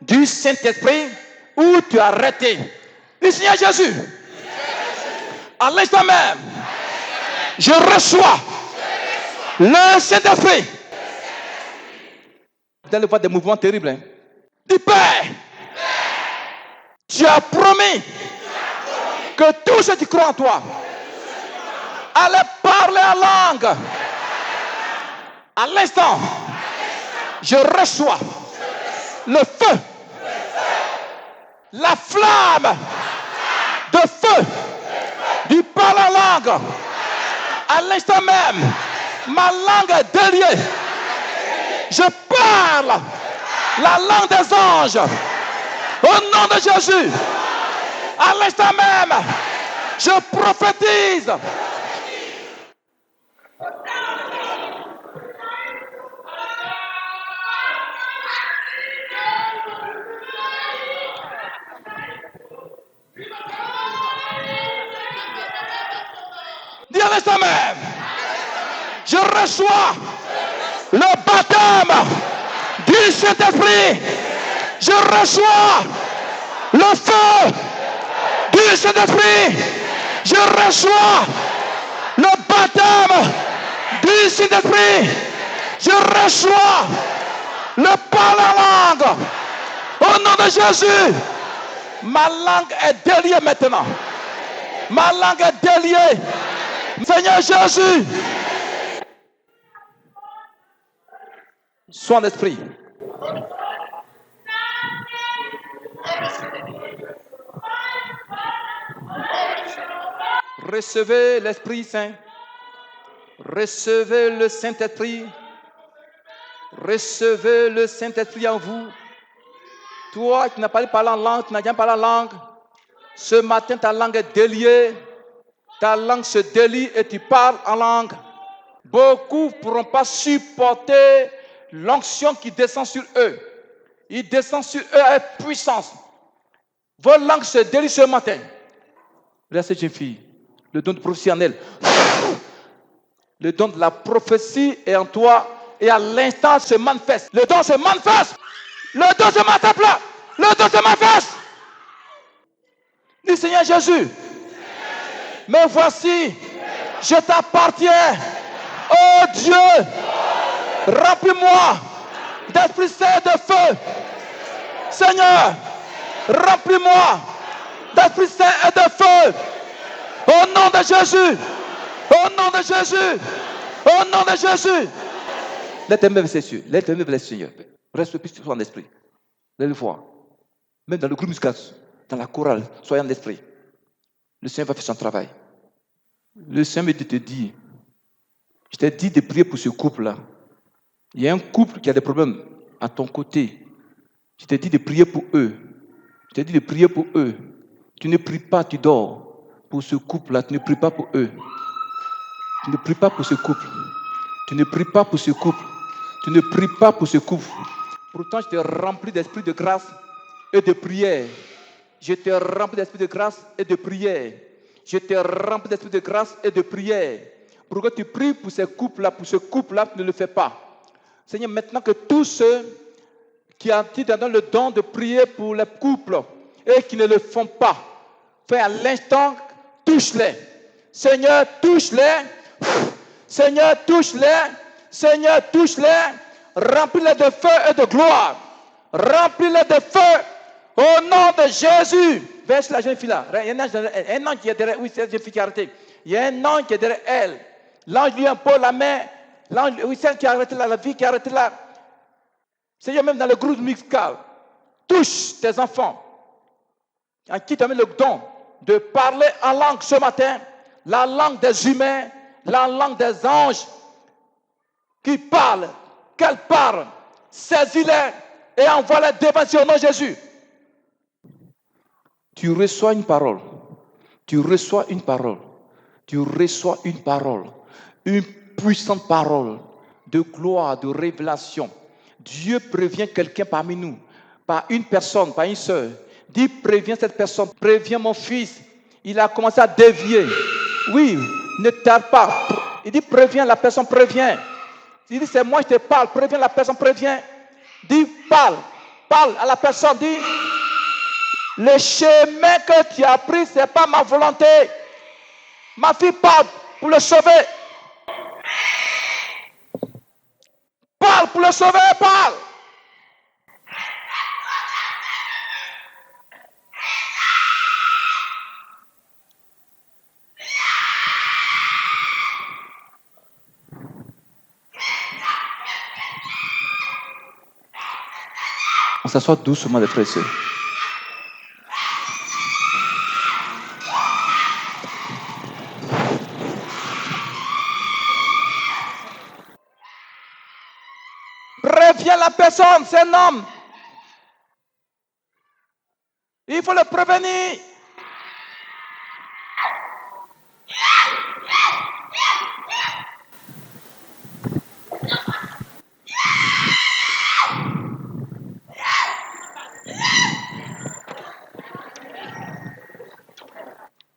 du Saint-Esprit où tu as arrêté. Le Seigneur Jésus, à l'instant même, je reçois le Saint-Esprit. Vous allez voir des mouvements terribles. Hein? Dis Père, tu as promis que tous ceux qui croient en toi allaient parler en langue. À l'instant, je reçois le feu, la flamme de feu du parler en langue. À l'instant même, ma langue est déliée. Je parle la langue des anges. Au nom de Jésus, à l'instant même, je prophétise. Dis à l'instant même, je reçois le baptême du Saint-Esprit. Je reçois le feu du Saint-Esprit. Je reçois le baptême du Saint-Esprit. Je reçois le parler en langue. Au nom de Jésus, ma langue est déliée maintenant. Ma langue est déliée. Seigneur Jésus, Sois en esprit. Recevez l'Esprit Saint. Recevez le Saint-Esprit. Recevez le Saint-Esprit en vous. Toi qui n'as pas parlé en langue, tu n'as jamais parlé en langue. Ce matin, ta langue est déliée. Ta langue se délie et tu parles en langue. Beaucoup ne pourront pas supporter l'onction qui descend sur eux. Il descend sur eux avec puissance. Vos langues se délient ce matin. Regarde cette jeune fille. Le don de prophétie en elle. Le don de la prophétie est en toi et à l'instant se manifeste. Le don se manifeste. Le don se manifeste. Le don se manifeste. Dis Seigneur Jésus. Mais voici, je t'appartiens. Oh Dieu, remplis-moi d'Esprit Saint et de feu. Seigneur, remplis-moi d'Esprit Saint et de feu. Au nom de Jésus. Au nom de Jésus. Au nom de Jésus. L'éternel vers les yeux. L'éternel vers le Seigneur. Reste plus en esprit. Laisse-le voir. Même dans le groupe musical, dans la chorale, soyez en esprit. Le Seigneur va faire son travail. Le Seigneur me dit de te dire, je t'ai dit de prier pour ce couple-là. Il y a un couple qui a des problèmes à ton côté. Je t'ai dit de prier pour eux. Je t'ai dit de prier pour eux. Tu ne pries pas, tu dors. Pour ce couple-là, tu ne pries pas pour eux. Tu ne pries pas pour ce couple. Tu ne pries pas pour ce couple. Tu ne pries pas pour ce couple. Pourtant, je t'ai rempli d'esprit de grâce et de prière. Je t'ai rempli d'esprit de grâce et de prière. Je t'ai rempli d'esprit de grâce et de prière. Pourquoi tu pries pour ce couple-là, tu ne le fais pas. Seigneur, maintenant que tous ceux qui ont le don de prier pour les couples et qui ne le font pas, fais à l'instant, touche-les. Seigneur, touche-les. Seigneur, touche-les. Seigneur, touche-les. Remplis-les de feu et de gloire. Remplis-les de feu. Au nom de Jésus. Verse la jeune fille là. Il y a un ange qui est derrière. Oui, c'est la jeune fille qui a arrêté. Il y a un ange qui est derrière elle. L'ange lui impose la main. L'ange, oui, celle qui a arrêté là, la fille qui a arrêté là. Seigneur, même dans le groupe musical, touche tes enfants. En qui tu as mis le don de parler en langue ce matin, la langue des humains, la langue des anges qui parlent, qu'elles parlent, saisis-les et envoie-les devant au nom de Jésus. Tu reçois une parole, tu reçois une parole, tu reçois une parole, une puissante parole de gloire, de révélation. Dieu prévient quelqu'un parmi nous, par une personne, par une sœur. Dis, préviens cette personne, préviens mon fils. Il a commencé à dévier. Oui, ne tarde pas. Il dit, préviens la personne, préviens. Il dit, c'est moi, je te parle, préviens la personne, préviens. Dis, parle à la personne, dis, le chemin que tu as pris, ce n'est pas ma volonté. Ma fille parle pour le sauver. Parle pour le sauver, parle. On s'assoit doucement, les frères et sœurs. Préviens la personne, c'est un homme. Il faut le prévenir.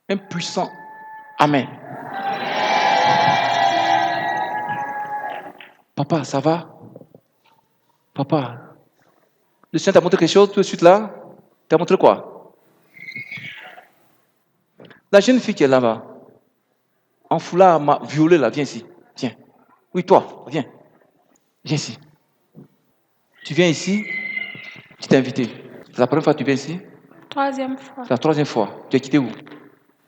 Un puissant Amen. Papa, ça va? Papa, le Seigneur t'a montré quelque chose tout de suite là? T'as montré quoi? La jeune fille qui est là-bas, en foulard violet là, viens ici. Tiens. Oui, toi, viens. Viens ici. Tu viens ici, je t'ai invité. C'est la première fois que tu viens ici? Troisième fois. C'est la troisième fois. Tu as quitté où?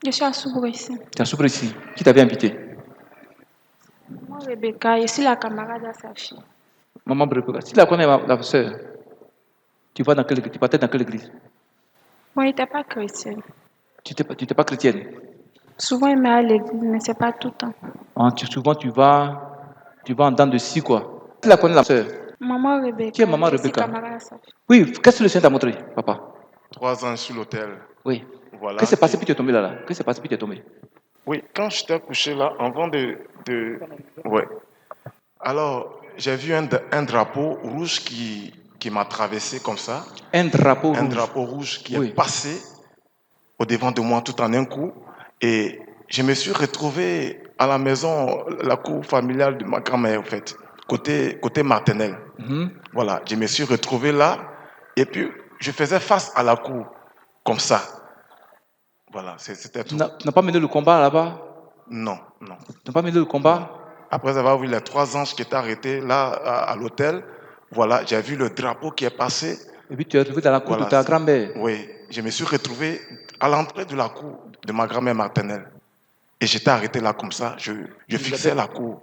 Je suis à Soubre ici. Tu es à Soubre ici. Qui t'avait invité? Moi, Rebecca, je suis la camarade à sa fille. Maman Rebecca. Si tu la connais, la soeur, tu vas dans quelle église? Tu partais dans quelle église? Moi, il n'était pas chrétien. Tu n'étais pas chrétienne. Souvent, il met à l'église, mais c'est pas tout le temps. Hein, souvent, tu vas en dents de scie, quoi. Tu la connais, la soeur? Maman Rebecca. Qui est maman je suis Rebecca? camarade à sa fille. Oui, qu'est-ce que le Seigneur t'a montré, papa? 3 ans sur l'hôtel. Oui. Voilà. Qu'est-ce qui s'est passé puis tu es tombé là? Qu'est-ce qui s'est passé puis tu es tombé? Oui, quand j'étais couché là, avant de... Ouais. Alors, j'ai vu un drapeau rouge qui m'a traversé comme ça. Un drapeau rouge. Un drapeau rouge qui Oui. est passé au devant de moi tout en un coup. Et je me suis retrouvé à la maison, la cour familiale de ma grand-mère, en fait, côté maternel. Mhm. Voilà, je me suis retrouvé là. Et puis, je faisais face à la cour, comme ça. Voilà, c'était Tu tout. n'as pas mené le combat là-bas? Non, non. Tu n'as pas mené le combat? Après avoir vu les 3 anges qui étaient arrêtés là à l'hôtel, voilà, j'ai vu le drapeau qui est passé. Et puis tu es retrouvé dans la cour Voilà. de ta grand-mère? Oui, je me suis retrouvé à l'entrée de la cour de ma grand-mère maternelle. Et j'étais arrêté là comme ça, je fixais la cour.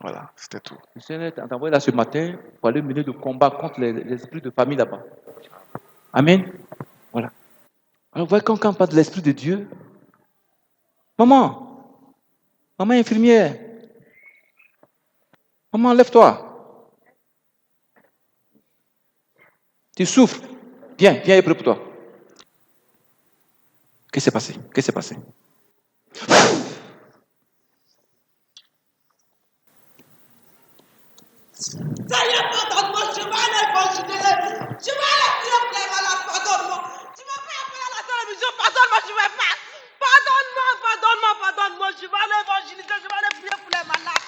Voilà, c'était tout. Le Seigneur t'a envoyé là ce matin pour aller mener le combat contre les esprits de famille là-bas. Amen. Voilà. Alors, voyez, quand on parle de l'Esprit de Dieu, maman infirmière, maman, lève-toi. Tu souffres. Viens, est prêt pour toi. Qu'est-ce qui s'est passé? Seigneur, pardonne-moi, je vais aller évangéliser. Je vais aller prier pour les malades, pardonne-moi. Tu m'as fait appeler à la télévision, pardonne-moi, je vais pas. Pardonne-moi, je vais aller évangéliser, je vais aller prier pour les malades.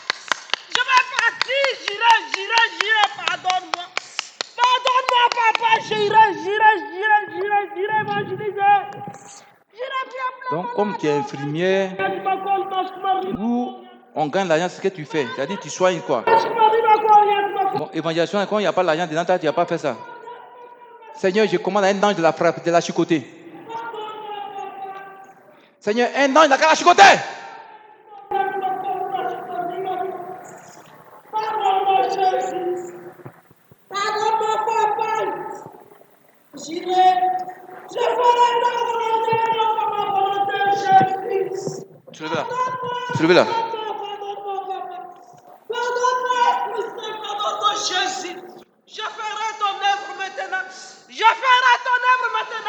Je vais partir, j'irai, pardonne-moi. Pardonne-moi, papa, j'irai évangéliser. J'irai prier pour les Donc, comme tu es infirmière, où on gagne l'argent, c'est ce que tu fais. C'est-à-dire tu soignes quoi? Bon, évangélisation, quand il n'y a pas l'argent dedans, tu n'as pas fait ça. Seigneur, je commande un ange de la frappe, de la chicoter. Seigneur, un ange n'a qu'à la chicoter. Pardonne-moi, Jésus. Pardonne-moi, papa. J'irai. Je ferai ta volonté, non pas ma volonté, Jésus. Soulevez là. Pardonne-moi, Jésus. Je ferai ton œuvre maintenant.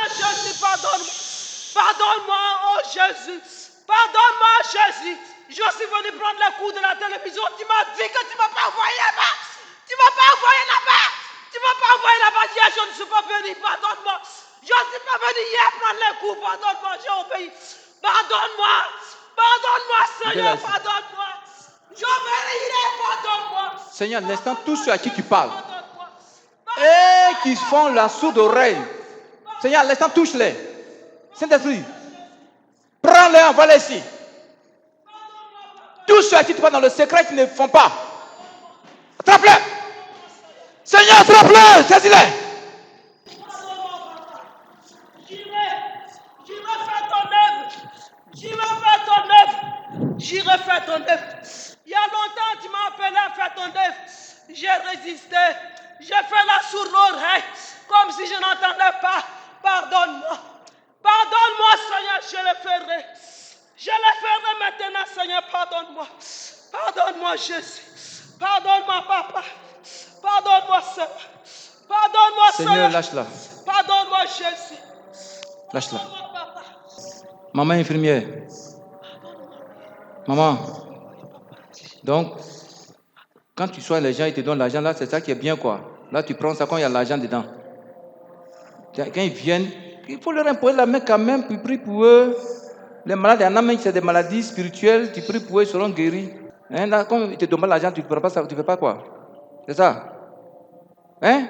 Jésus. Pardonne-moi, oh Jésus. Pardonne-moi, Jésus. Je suis venu prendre le coup de la télévision. Tu m'as dit que tu ne m'as pas envoyé là-bas. Tu ne m'as pas envoyé là-bas. Hier, je ne suis pas venu. Pardonne-moi. Je ne suis pas venu hier prendre le coup. Pardonne-moi, j'ai obéi. Pardonne-moi, Seigneur, pardonne-moi. J'obéirai, pardonne-moi. Seigneur, l'instant, tous ceux à qui tu parles et qui font la sourde oreille, Seigneur, l'instant, touche-les. Saint-Esprit, prends-les, envoie-les ici. Tous ceux à qui tu parles dans le secret, qui ne font pas. Attrape-les. Seigneur, attrape-les, saisis-les. J'irai faire ton œuvre. Il y a longtemps, tu m'as appelé à faire ton œuvre. J'ai résisté. J'ai fait la sourde oreille, comme si je n'entendais pas. Pardonne-moi. Pardonne-moi, Seigneur, je le ferai. Je le ferai maintenant, Seigneur, pardonne-moi. Pardonne-moi, Jésus. Pardonne-moi, Papa. Pardonne-moi, Seigneur. Pardonne-moi, Seigneur, Seigneur. lâche-la. Pardonne-moi, Jésus. Lâche-la. Pardonne-moi, Papa. Maman infirmière. Maman. Donc, quand tu soignes les gens, ils te donnent l'argent, là, c'est ça qui est bien, quoi. Là, tu prends ça quand il y a l'argent dedans. Quand ils viennent, il faut leur imposer la main quand même, puis prie pour eux. Les malades, il y en a même qui c'est des maladies spirituelles, tu pries pour eux, ils seront guéris. Hein, là, quand ils te donnent l'argent, tu ne prends pas ça, tu ne fais pas quoi? C'est ça? Hein?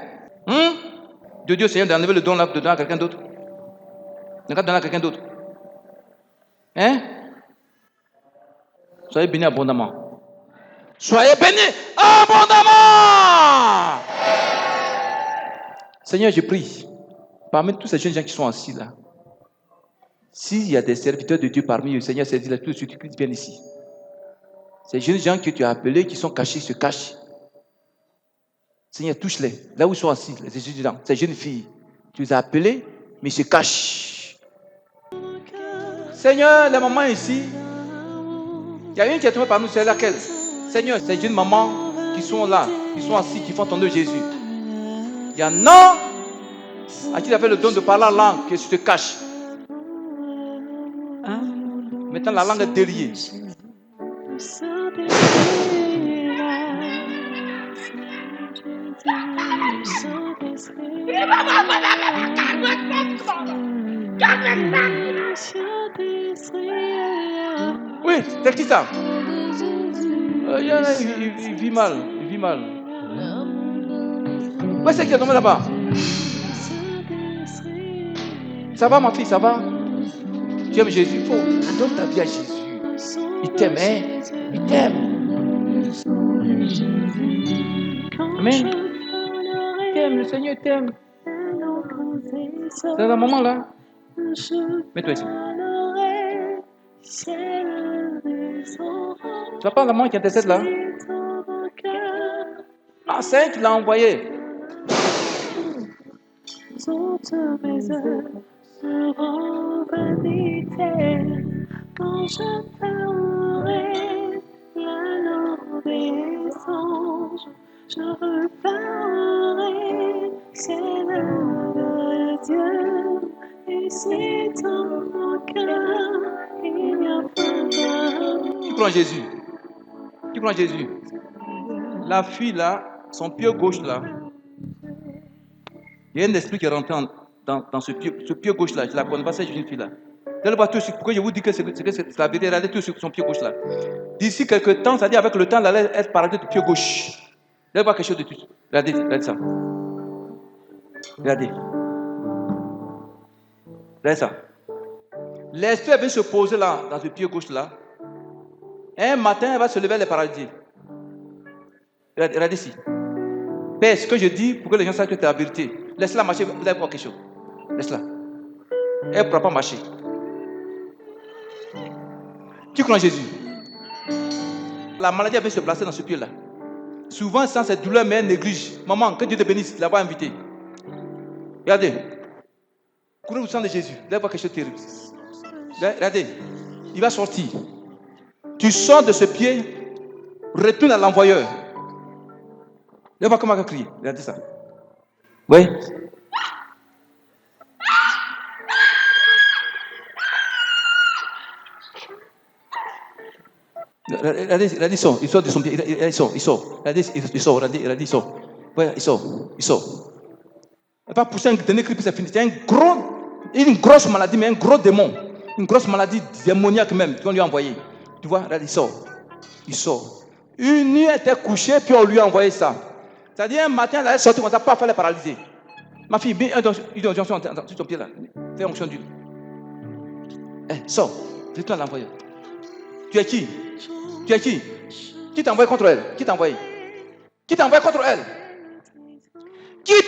De Dieu, Seigneur, d'enlever le don là, de donner à quelqu'un d'autre. Ne pas donner à quelqu'un d'autre. Hein? Soyez bénis abondamment. Soyez bénis abondamment. Seigneur, je prie, parmi tous ces jeunes gens qui sont assis là, s'il y a des serviteurs de Dieu parmi eux, Seigneur, saisis-les tout de suite, qu'ils viennent ici. Ces jeunes gens que tu as appelés, qui sont cachés, se cachent. Seigneur, touche-les. Là où ils sont assis, les étudiants, ces jeunes filles. Tu les as appelées, mais ils se cachent. Seigneur, les mamans ici, il y a une qui est tombée par nous, c'est laquelle? Seigneur, ces jeunes mamans qui sont là, qui sont assis, qui font ton nom Jésus. Il y en a à qui tu as fait le don de parler en langue, que tu te caches. Maintenant, la langue est déliée. Oui, c'est qui ça? Il vit mal, il vit mal. Où est-ce qu'il est tombé là-bas? Ça va ma fille, ça va? Tu aimes Jésus? Il faut donner ta vie à Jésus. Il t'aime, hein? Il t'aime. Amen. Il t'aime, le Seigneur t'aime. C'est un moment là. Mets-toi ici. Tu vas pas la maman qui intercède là? Ah, c'est tu l'as envoyé. Toutes mes heures seront vanité quand je parlerai la langue des anges. Je reparlerai, c'est l'heure de Dieu. Et si dans mon cœur il n'y a pas d'amour. Tu prends Jésus. Tu prends Jésus. La fille là, son pied gauche là. Il y a un esprit qui est rentré dans ce pied gauche là. Je la connais pas, cette jeune fille là. Pourquoi je vous dis que c'est la vérité? Regardez tout sur son pied gauche là. D'ici quelques temps, c'est-à-dire avec le temps, elle allait être paralysée du pied gauche. Regardez voir quelque chose de tout. Regardez ça. Regardez. Regardez ça. L'esprit vient se poser là, dans ce pied gauche là. Un matin, elle va se lever, elle est paralysée. Regardez ici. Père, ce que je dis pour que les gens sachent que c'est la vérité. Laisse-la marcher, vous allez voir quelque chose. Laisse-la. Elle ne pourra pas marcher. Qui croit en Jésus? La maladie vient se placer dans ce pied-là. Souvent, sans cette douleur, mais elle néglige. Maman, que Dieu te bénisse, la voix invitée. Regardez. Courez au sang de Jésus. Vous allez voir quelque chose de terrible. Regardez. Il va sortir. Tu sors de ce pied, retourne à l'envoyeur. Regardez voir comment elle va crier. Regardez ça. Oui. Regardez, il sort de son pied. Il sort. Regardez, il sort. Regardez, il sort. Oui, il sort. Il va pas pousser un dernier cri, puis c'est fini. C'est une grosse maladie, mais un gros démon. Une grosse maladie démoniaque même, qu'on lui a envoyé. Tu vois, regardez, il sort. Une nuit, elle était couchée, puis on lui a envoyé ça. C'est-à-dire, un matin, elle est sortie, on ne t'a pas fait la paralyser. Ma fille, mets une onction sur ton pied là. Fais onction d'huile. Sors. Retourne à l'envoyeur. Tu es qui? Qui t'a envoyé contre elle? Qui t'a envoyé contre elle? Qui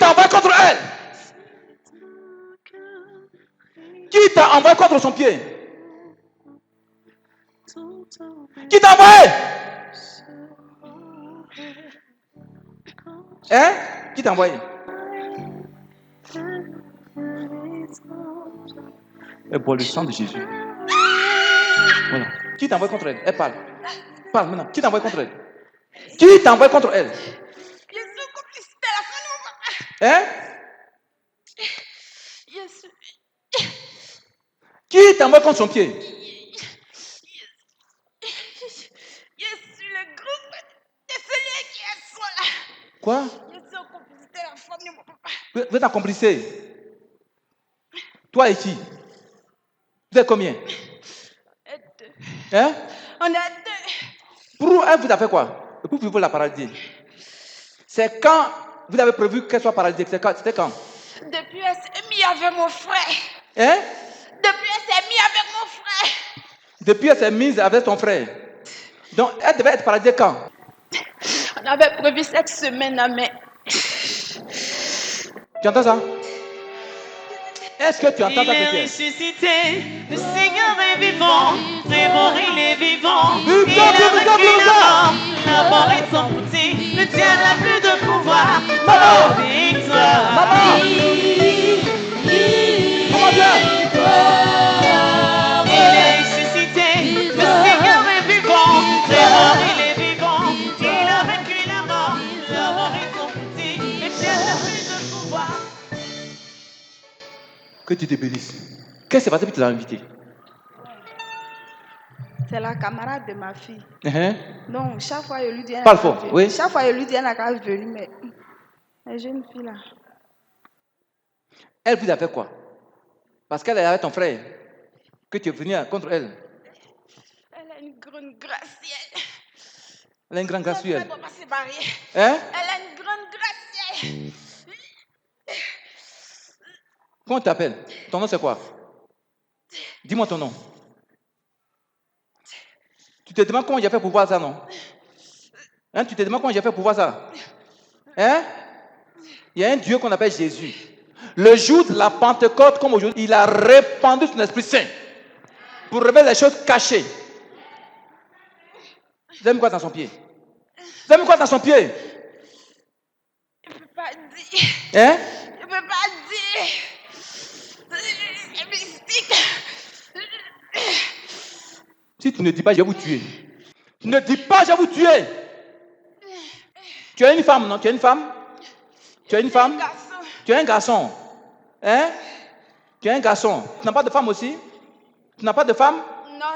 t'a envoyé contre son pied? Qui t'a envoyé? Qui t'a envoyé? Elle boit le sang de Jésus. Voilà. Qui t'a envoyé contre elle? Elle parle. Parle maintenant. Qui t'a envoyé contre elle? Qui t'a envoyé contre elle? Je suis complicité à la fin, papa. Je suis. Qui t'a envoyé contre son pied? Je suis le groupe de celui qui est soit là. Quoi? Je suis en complicité à la famille, mon papa. Vous êtes en complicité? Toi et qui? Vous êtes combien? Deux. On est deux. Pour elle, vous avez fait quoi? Et pour vous la paralyser. C'est quand vous avez prévu qu'elle soit paralysée? C'était quand? Depuis elle s'est mise avec mon frère. Depuis elle s'est mise avec mon frère. Depuis elle s'est mise avec ton frère. Donc elle devait être paralysée quand? On avait prévu cette semaine, mais... Tu entends ça? Est-ce que tu entends Il ta est prière? ressuscité, le Seigneur est vivant, très mort il est vivant. Il Vivant, a vivant, vaincu vivant. la mort, la mort est emportée, le diable n'a plus de pouvoir. victoire, oh victoire. Comment bien? Il est ressuscité, le Seigneur est vivant, c'est mort, il est vivant, il a vaincu la mort, la mort est sortie, l'éternel de pouvoir. Que tu te bénisses. Qu'est-ce qui s'est passé pour te l'inviter? C'est la camarade de ma fille. Donc, chaque fois, je lui dis... Parle fort, oui. Chaque fois, je lui dis, elle n'a qu'à venir, mais... La jeune fille, là... Elle vous a fait quoi? Parce qu'elle est avec ton frère. Que tu es venu contre elle. Elle a une grande gracielle. Elle a une grande gracielle. Elle ne peut pas se barrer. Hein? Elle a une grande gracielle. Comment tu t'appelles? Ton nom c'est quoi? Dis-moi ton nom. Tu te demandes comment j'ai fait pour voir ça, non? Hein? Tu te demandes comment j'ai fait pour voir ça? Hein? Il y a un Dieu qu'on appelle Jésus. Le jour de la Pentecôte, comme aujourd'hui, il a répandu son Esprit Saint pour révéler les choses cachées. Vous avez mis quoi dans son pied? Vous avez mis quoi dans son pied? Je ne peux pas dire. Hein? Je ne peux pas dire. C'est mystique. Si tu ne dis pas, je vais vous tuer. Tu ne dis pas, je vais vous tuer. Tu es une femme, non? Tu es une femme? Tu es une femme? Tu es un garçon. Hein? Tu es un garçon. Tu n'as pas de femme aussi? Tu n'as pas de femme? Non.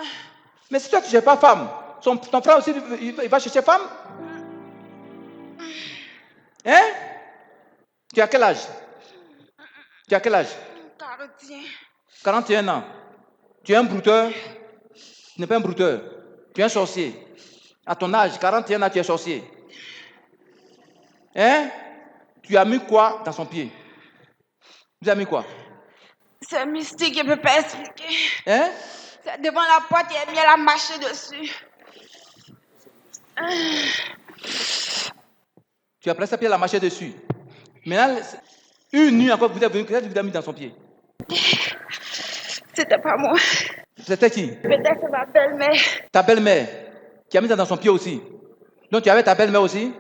Mais si toi, tu n'es pas femme, ton frère aussi, il va chercher femme? Hein? Tu as quel âge? Tu as quel âge? 41. 41 ans. Tu es un brouteur? Tu n'es pas un brouteur. Tu es un sorcier. À ton âge, 41 ans, tu es sorcier. Hein? Tu as mis quoi dans son pied? Tu as mis quoi? C'est mystique, je ne peux pas expliquer. Hein? C'est devant la porte, il a marché dessus. Tu as placé sa pied, elle a marché dessus. Maintenant, une nuit encore, vous êtes venu, qu'est-ce que vous avez mis dans son pied? C'était pas moi. C'était qui? Peut-être ma belle-mère. Ta belle-mère, qui a mis ça dans son pied aussi. Donc tu avais ta belle-mère aussi.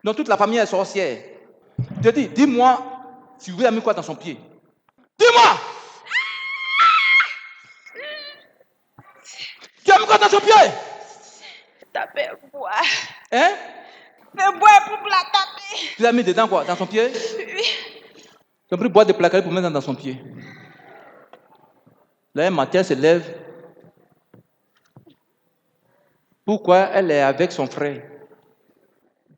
Donc toute la famille est sorcière. Je te dis, dis-moi, si vous avez mis quoi dans son pied? Dis-moi! Tu as mis quoi dans son pied? Taper bois. Hein? Le bois pour la taper. Tu l'as mis dedans quoi? Dans son pied? Oui. Tu as pris bois de placard pour mettre dans son pied. Là, un matin, elle se lève. Pourquoi elle est avec son frère?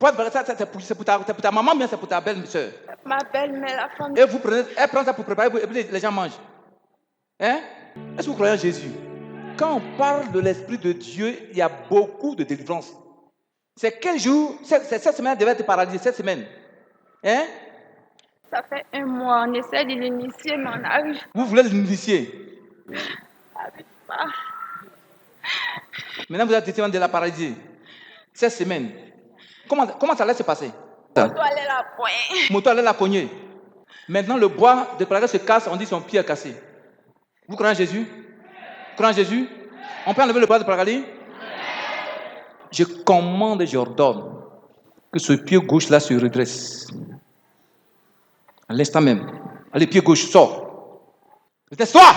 C'est pour ta maman, bien c'est pour ta belle-sœur. Ma belle-mère, la femme. Et vous prenez, elle prend ça pour préparer, et puis les gens mangent. Hein? Est-ce que vous croyez en Jésus? Quand on parle de l'Esprit de Dieu, il y a beaucoup de délivrance. C'est quel jour? Cette semaine, elle devait être paralysée, cette semaine. Hein? Ça fait un mois, on essaie de l'initier, mais on n'arrive Vous voulez l'initier? pas. Maintenant, vous êtes décidé de la paralyser. Cette semaine. Comment ça allait se passer? Moto allait la poigne. Moto allait la cogner. Maintenant, le bois de paralysie se casse, on dit son pied est cassé. Vous croyez en Jésus? Vous croyez en Jésus? On peut enlever le bois de paralysie? Je commande et j'ordonne que ce pied gauche-là se redresse. À l'instant même. Allez, pied gauche, sors. Redresse-toi!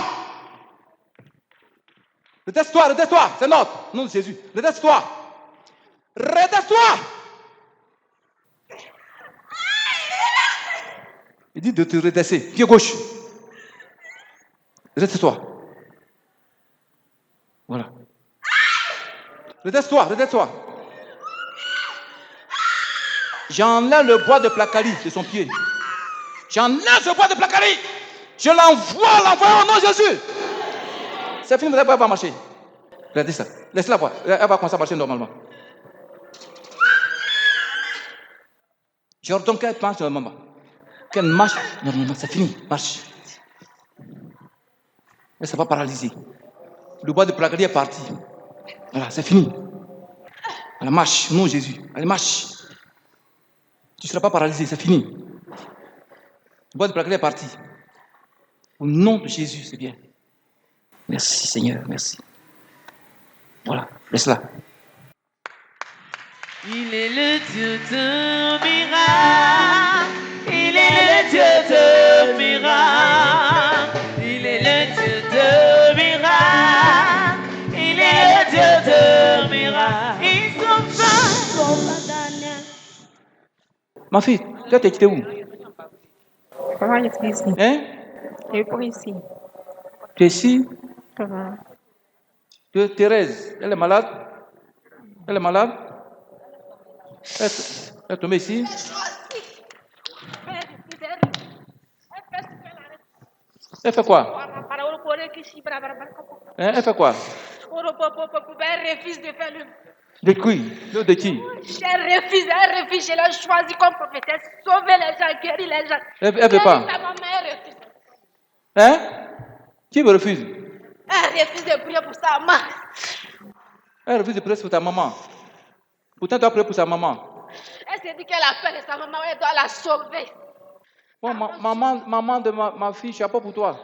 Redresse-toi, redresse-toi! C'est notre nom de Jésus. Redresse-toi! Redresse-toi! Il dit de te redresser. Pied gauche. Redresse-toi. Voilà. Redresse-toi, redresse-toi. J'enlève le bois de placali de son pied. J'enlève ce bois de placali. Je l'envoie au nom de Jésus. C'est fini, elle va marcher. Regardez ça. Laisse-la voir. Elle va commencer à marcher normalement. J'ordonne qu'elle marche normalement. Qu'elle marche normalement. C'est fini. Marche. Elle ne s'est pas paralysée. Le bois de placali est parti. Voilà, c'est fini. Elle marche, au nom de Jésus. Allez, marche. Tu ne seras pas paralysé, c'est fini. Le bois de placali est parti. Au nom de Jésus, c'est bien. Merci Seigneur, merci. Voilà, laisse-la. Il Il est le Dieu de miracle. Il est le Dieu de miracle. Il est le Dieu de miracle. Il est le Dieu de miracle. Il sauve Daniel. Ma fille, toi, t'es quitté où? Comment je suis ici? Hein? Je suis pour ici. Tu es ici? Comment? Thérèse, elle est malade? Elle est malade? Elle est tombée ici? Elle fait quoi? Hein? Elle fait quoi? Elle refuse de faire le... De qui? De qui? Elle refuse, je l'ai choisi comme prophétesse. Sauver les gens, guérir les gens. Elle veut pas. Ta maman, elle refuse. Hein? Qui me refuse? Elle refuse de prier pour sa maman. Elle refuse de prier pour ta maman. Pourtant, tu dois prier pour sa maman. Elle s'est dit qu'elle a peur de sa maman, elle doit la sauver. Bon, maman de ma fille, chapeau pour toi.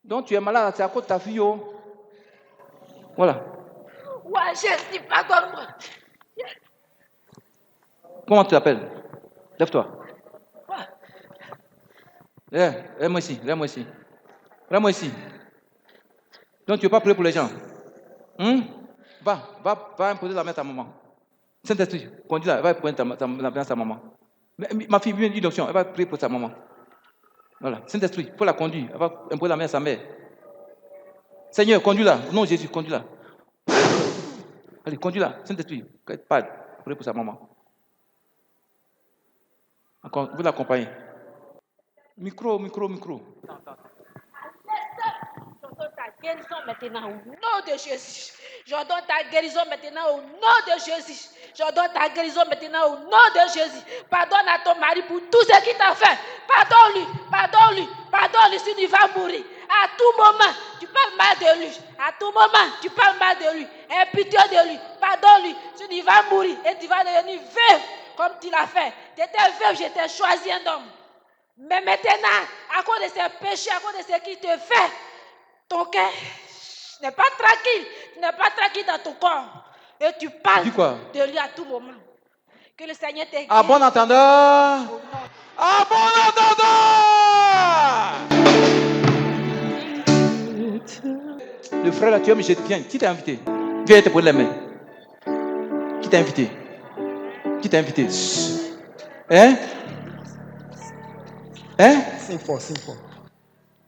Donc, tu es malade, c'est à cause de ta fille. Oh. Voilà. Ouais, Jésus, pardonne-moi. Comment tu t'appelles? Lève-toi. Lève-moi ici, lève-moi ici. Lève-moi ici. Donc, tu ne veux pas prier pour les gens? Va imposer la main à ta maman. Saint-Esprit, conduis-la, elle va prendre la main à sa maman. Ma fille vient d'une option, elle va prier pour sa maman. Voilà. Saint-Esprit, il faut la conduire, elle va imposer la main à sa mère. Seigneur, conduis-la. Au nom de Jésus, conduis-la. Allez, conduis-la. Saint-Esprit, pas prier pour sa maman. Encore, vous l'accompagnez. Micro. J'ordonne ta guérison maintenant au nom de Jésus. J'ordonne ta guérison maintenant au nom de Jésus. J'ordonne ta guérison maintenant au nom de Jésus. Pardonne à ton mari pour tout ce qu'il t'a fait. Pardonne-lui s'il il va mourir. À tout moment, tu parles mal de lui. À tout moment, tu parles mal de lui. Aie pitié de lui. Pardonne-lui s'il il va mourir et tu vas devenir veuve comme tu l'as fait. Tu étais veuve, je t'ai choisi un homme. Mais maintenant, à cause de ses péchés, à cause de ce qu'il te fait, ton cœur n'est pas tranquille. Tu n'es pas tranquille dans ton corps. Et tu parles de lui à tout moment. Que le Seigneur te guide. À bon entendeur. À bon entendeur. Le frère là, tu aimes, viens. Qui t'a invité? Viens te prendre les mains. Qui t'a invité? Hein? 5 fois.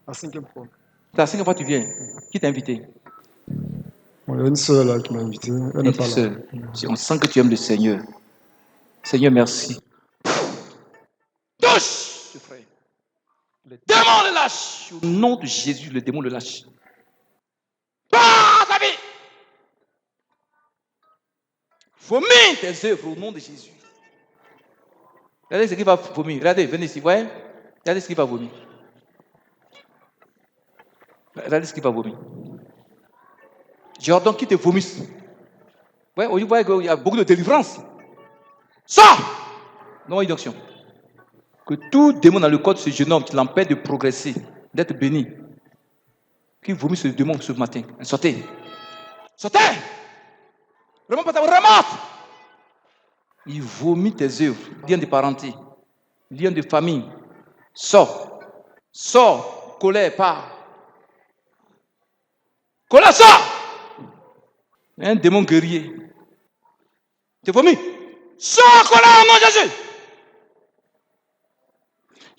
La 5e fois. La 5e fois tu viens. Qui t'a invité? Il y a une sœur là qui m'a invité. Elle n'est pas là. On sent que tu aimes le Seigneur. Seigneur, merci. Touche ce frère. Le démon le lâche. Au nom de Jésus, le démon le lâche. Pas ta vie. Vomit tes œuvres au nom de Jésus. Regardez ce qu'il va vomir. Regardez, venez ici, voyez. Regardez ce qu'il va vomir. Regardez ce qu'il va vomir. J'ordonne qu'il te vomisse. Ouais, vous voyez qu'il y a beaucoup de délivrance. Sors! Non, une action. Que tout démon dans le corps de ce jeune homme qui l'empêche de progresser, d'être béni, qu'il vomisse ce démon ce matin. Sortez! Remonte! Il vomit tes œuvres, lien de parenté, lien de famille. Sors, colère, part. Colère, sors! Un démon guerrier. Tu vomis. Sors, colère, au nom de Jésus.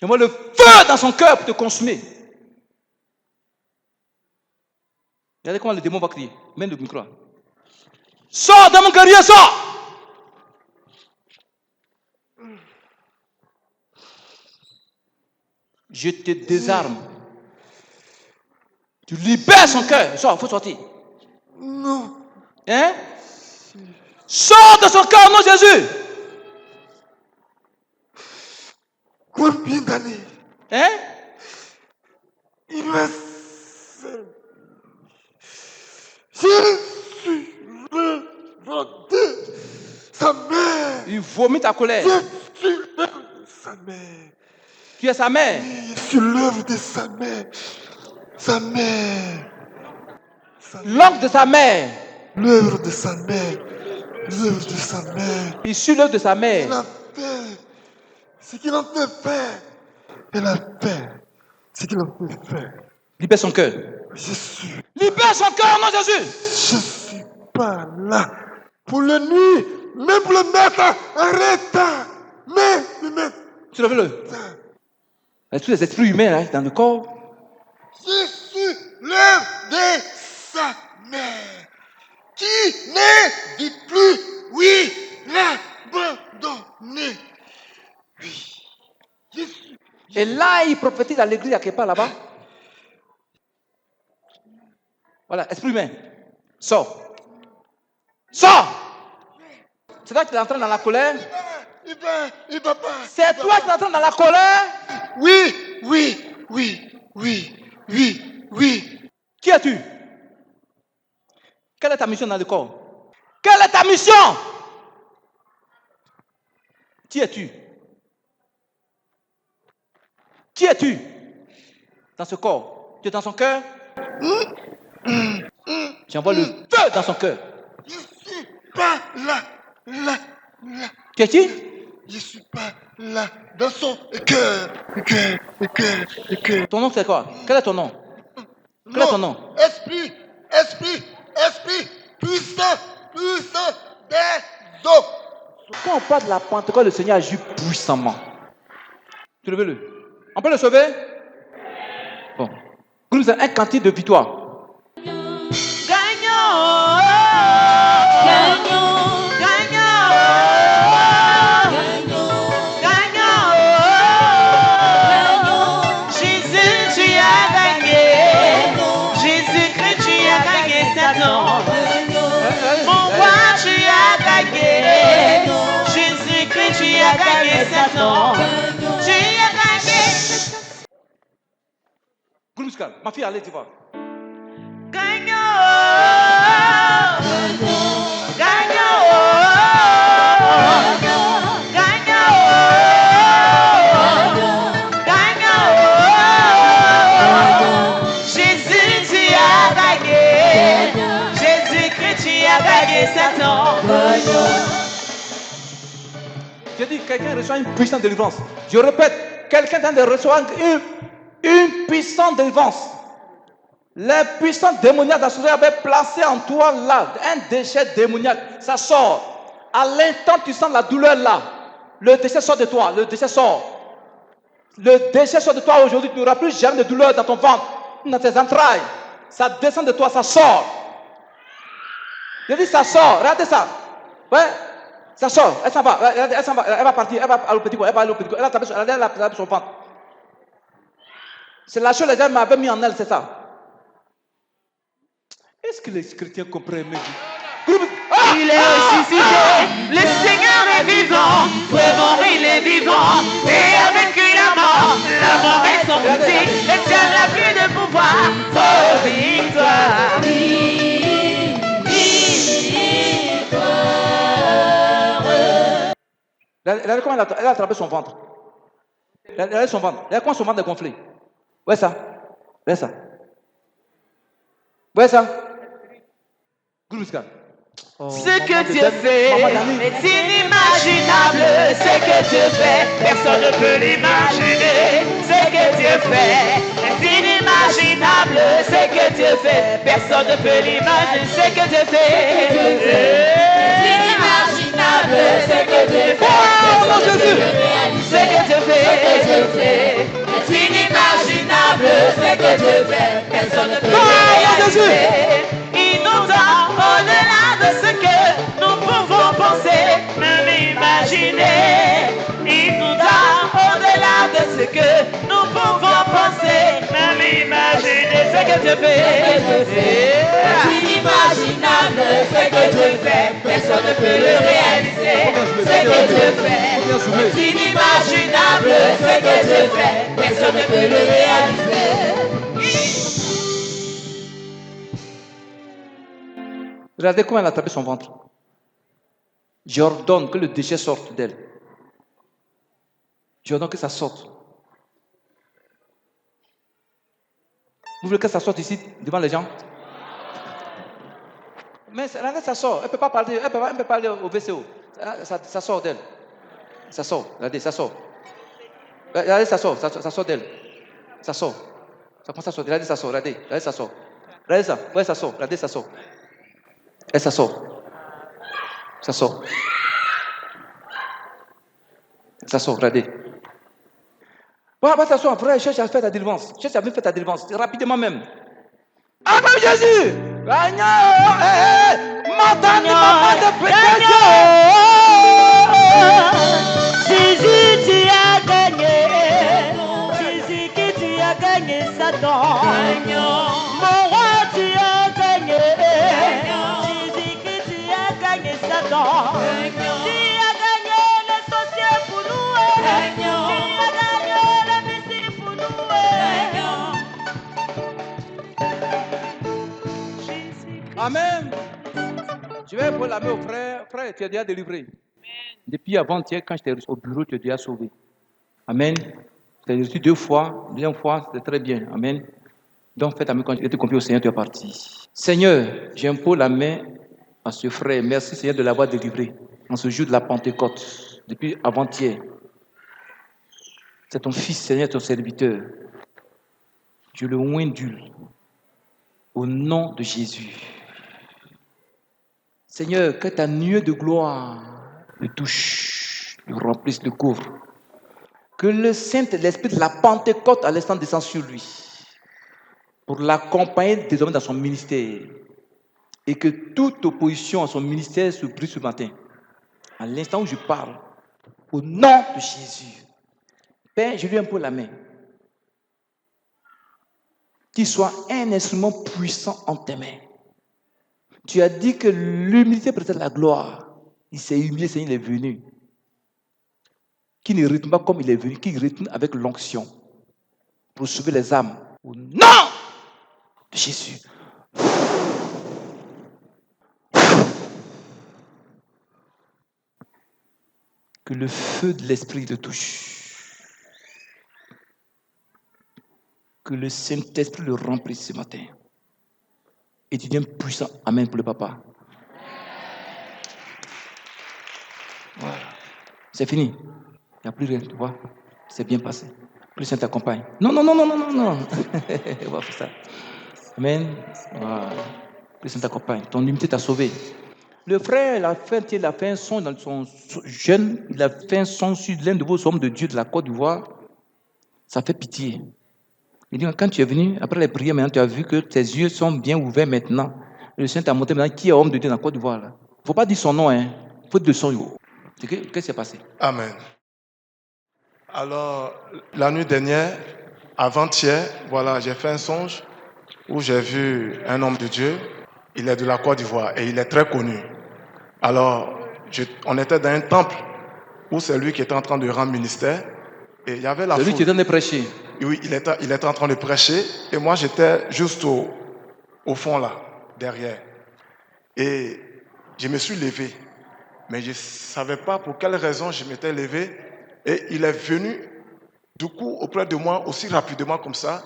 J'envoie le feu dans son cœur pour te consumer. Regardez comment le démon va crier. Mets le micro. Sors, démon guerrier, sors! Je te désarme. Tu libères son cœur. Sors, il faut sortir. Non. Hein? Sors de son cœur, non Jésus. Combien d'années? Hein? Il me sait. Je suis l'œuvre de sa mère. Il vomit ta colère. Je suis l'œuvre de sa mère. Tu es sa mère. Je suis l'œuvre de sa mère. Sa mère. L'oncle de sa mère. L'œuvre de sa mère. l'œuvre de sa mère. Il suit l'œuvre de sa Il mère. a fait ce qu'il en fait faire. Elle a fait ce qu'il en fait faire. Libère son cœur. Jésus, Libère son cœur, au nom de Jésus. je ne suis pas là pour le nuire, mais pour le mettre en retard. Mais le mettre. Soulevez-le. Tous les esprits humains là, dans le corps. Je suis l'œuvre de sa mère. Qui ne dit plus oui, l'abandonner. Oui. Jésus. Et là, il prophétise à l'église à quelque part là-bas. Voilà, esprit humain. Sors. Sors. C'est toi qui es entré dans la colère. Il va pas. C'est toi qui es entré dans la colère. Oui. Qui es-tu? Quelle est ta mission dans le corps? Quelle est ta mission? Qui es-tu? Qui es-tu? Dans ce corps. Tu es dans son cœur? J'envoie le feu dans son cœur. Je suis pas là. Qui es-tu? Je suis pas là dans son cœur. Ton nom c'est quoi? Quel est ton nom? Quel est ton nom? Esprit puissant des eaux. Quand on parle de la Pentecôte, le Seigneur agit puissamment. Soulevez-le. On peut le sauver? Bon. Nous avons un cantique de victoire. Goulouskal, ma fille, allez, tu vois. Jésus, tu as gagné. Jésus-Christ, tu as gagné Satan. J'ai dit, quelqu'un reçoit une puissante délivrance. Je répète, quelqu'un vient de recevoir une puissante délivrance. Les puissantes démoniaques d'Assouré avaient placé en toi là un déchet démoniaque. Ça sort. À l'instant, tu sens la douleur là. Le déchet sort de toi. Le déchet sort. Le déchet sort de toi aujourd'hui. Tu n'auras plus jamais de douleur dans ton ventre, dans tes entrailles. Ça descend de toi, ça sort. Je dis, ça sort. Regardez ça. Ouais. Ça sort. Elle s'en va. Elle s'en va. Elle va partir. Elle va aller au petit coin. Elle va aller au petit coin. Elle a tapé sur le ventre. C'est la chose que les gens m'avaient mis en elle, c'est ça. Est-ce que les chrétiens comprennent mieux? Il est ressuscité, le Seigneur est vivant, vraiment il est vivant, et avec lui la mort est son outil, et Dieu n'a plus de pouvoir, oh victoire. Regardez comment elle a attrapé son ventre. Regardez son ventre. Regardez comment son ventre est gonflé. Ouais ça. Regardez ça. Ouais ça. Goulouskal. Ce que Dieu fait est inimaginable. Ce que Dieu fait, personne ne peut l'imaginer. Ce que Dieu fait est inimaginable. Ce que Dieu fait, personne ne peut l'imaginer. Ce que Dieu fait est inimaginable. Ce que Dieu fait, personne ne peut l'imaginer. Ce que Dieu fait est inimaginable. Ce que Dieu fait, personne ne peut l'imaginer. Il nous donne au-delà de ce que nous pouvons penser, même imaginer. Il nous donne au-delà de ce que nous pouvons penser, même imaginer. Ce que Dieu fait, c'est inimaginable. Ce que Dieu fait, personne ne peut le réaliser. Ce que Dieu fait, c'est inimaginable. Ce que Dieu fait, personne ne peut le réaliser. Regardez comment elle a attrapé son ventre. J'ordonne que le déchet sorte d'elle. J'ordonne que ça sorte. Vous voulez que ça sorte ici, devant les gens? Mais regardez, ça sort. Elle ne peut pas parler, elle peut pas aller au WC. Ça sort d'elle. Ça sort, regardez, ça sort. Regardez, ça sort d'elle. Ça sort. Ça commence à sortir. Regardez, ça sort. Regardez, ça sort. Regardez ça. Ouais, ça sort. Regardez, ça sort. Et ça sort. Ça sort. Ça sort, regardez. Bon, après, ça sort, après, cherche à faire ta délivrance. Cherche à venir faire ta délivrance. Rapidement même. Ah, même Jésus! Jésus, tu as gagné. Jésus, que tu as gagné Satan. Mon roi, tu as gagné. Jésus, que tu as gagné Satan. Tu as gagné les sorciers pour nous. Tu as gagné les messieurs pour nous. Amen. Je vais pour la main au frère. Frère, tu es déjà délivré. Depuis avant-hier, quand j'étais au bureau, tu es déjà sauvé. Amen. Tu as reçu 2 fois. Deuxième fois, c'est très bien. Amen. Donc, fais ta main quand tu étais confié au Seigneur, tu es parti. Seigneur, j'impose la main à ce frère. Merci, Seigneur, de l'avoir délivré en ce jour de la Pentecôte, depuis avant-hier. C'est ton fils, Seigneur, ton serviteur. Je le oindule au nom de Jésus. Seigneur, que ta nuée de gloire le touche, le remplisse, le couvre. Que le Saint-Esprit de la Pentecôte à l'instant descende sur lui pour l'accompagner désormais dans son ministère. Et que toute opposition à son ministère se brise ce matin. À l'instant où je parle, au nom de Jésus. Père, je lui impose la main. Qu'il soit un instrument puissant en tes mains. Tu as dit que l'humilité précède la gloire. Il s'est humilié, Seigneur, il est venu. Qui ne rythme pas comme il est venu, qui rythme avec l'onction pour sauver les âmes. Au nom de Jésus. Que le feu de l'Esprit le touche. Que le Saint-Esprit le remplisse ce matin. Et tu deviens puissant. Amen pour le papa. Voilà. C'est fini. Il n'y a plus rien, tu vois. C'est bien passé. Que le Saint t'accompagne. Non. On va faire ça. Amen. Voilà. Que le Saint t'accompagne. Ton humilité t'a sauvé. Le frère, il a fait un son dans son jeûne. Il a fait un son sur l'un de vos hommes de Dieu de la Côte d'Ivoire. Ça fait pitié. Il dit, quand tu es venu, après les prières, maintenant, tu as vu que tes yeux sont bien ouverts maintenant. Le Saint t'a montré maintenant qui est homme de Dieu dans la Côte d'Ivoire. Il ne faut pas dire son nom, hein. Il faut dire son nom. Qu'est-ce qui s'est passé? Amen. Alors, la nuit dernière, avant-hier, voilà, j'ai fait un songe où j'ai vu un homme de Dieu. Il est de la Côte d'Ivoire et il est très connu. Alors, on était dans un temple où c'est lui qui était en train de rendre ministère. Et il y avait la foule. C'est lui qui est en train de prêcher. Oui, il était en train de prêcher. Et moi, j'étais juste au fond là, derrière. Et je me suis levé. Mais je ne savais pas pour quelle raison je m'étais levé. Et il est venu, du coup, auprès de moi, aussi rapidement comme ça.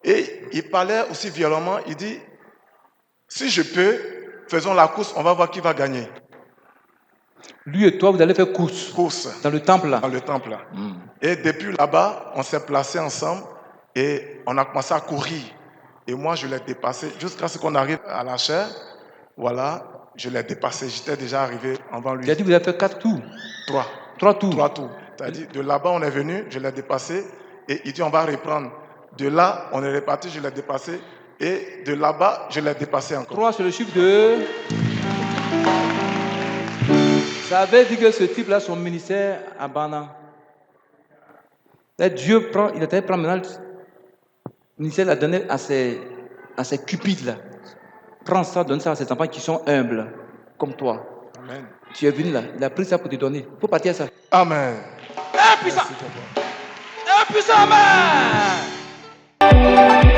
Et il parlait aussi violemment. Il dit, si je peux, faisons la course, on va voir qui va gagner. Lui et toi, vous allez faire course. Dans le temple là. Dans le temple là. Et depuis là-bas, on s'est placés ensemble et on a commencé à courir. Et moi, je l'ai dépassé jusqu'à ce qu'on arrive à la chaire. Voilà, je l'ai dépassé. J'étais déjà arrivé avant lui. Tu as dit que vous avez fait 4 tours. 3 tours. 3 tours. C'est-à-dire, de là-bas, on est venu, je l'ai dépassé. Et il dit, on va reprendre. De là, on est reparti, je l'ai dépassé. Et de là-bas, je l'ai dépassé encore. 3, c'est le chiffre de... Ça veut dire que ce type-là, son ministère abandonne. Là, Dieu prend, il a prend maintenant le ministère l'a donné à ses cupides là. Prends ça, donne ça à ses enfants qui sont humbles, comme toi. Amen. Tu es venu là, il a pris ça pour te donner. Il faut partir à ça. Amen. Un puissant, amen.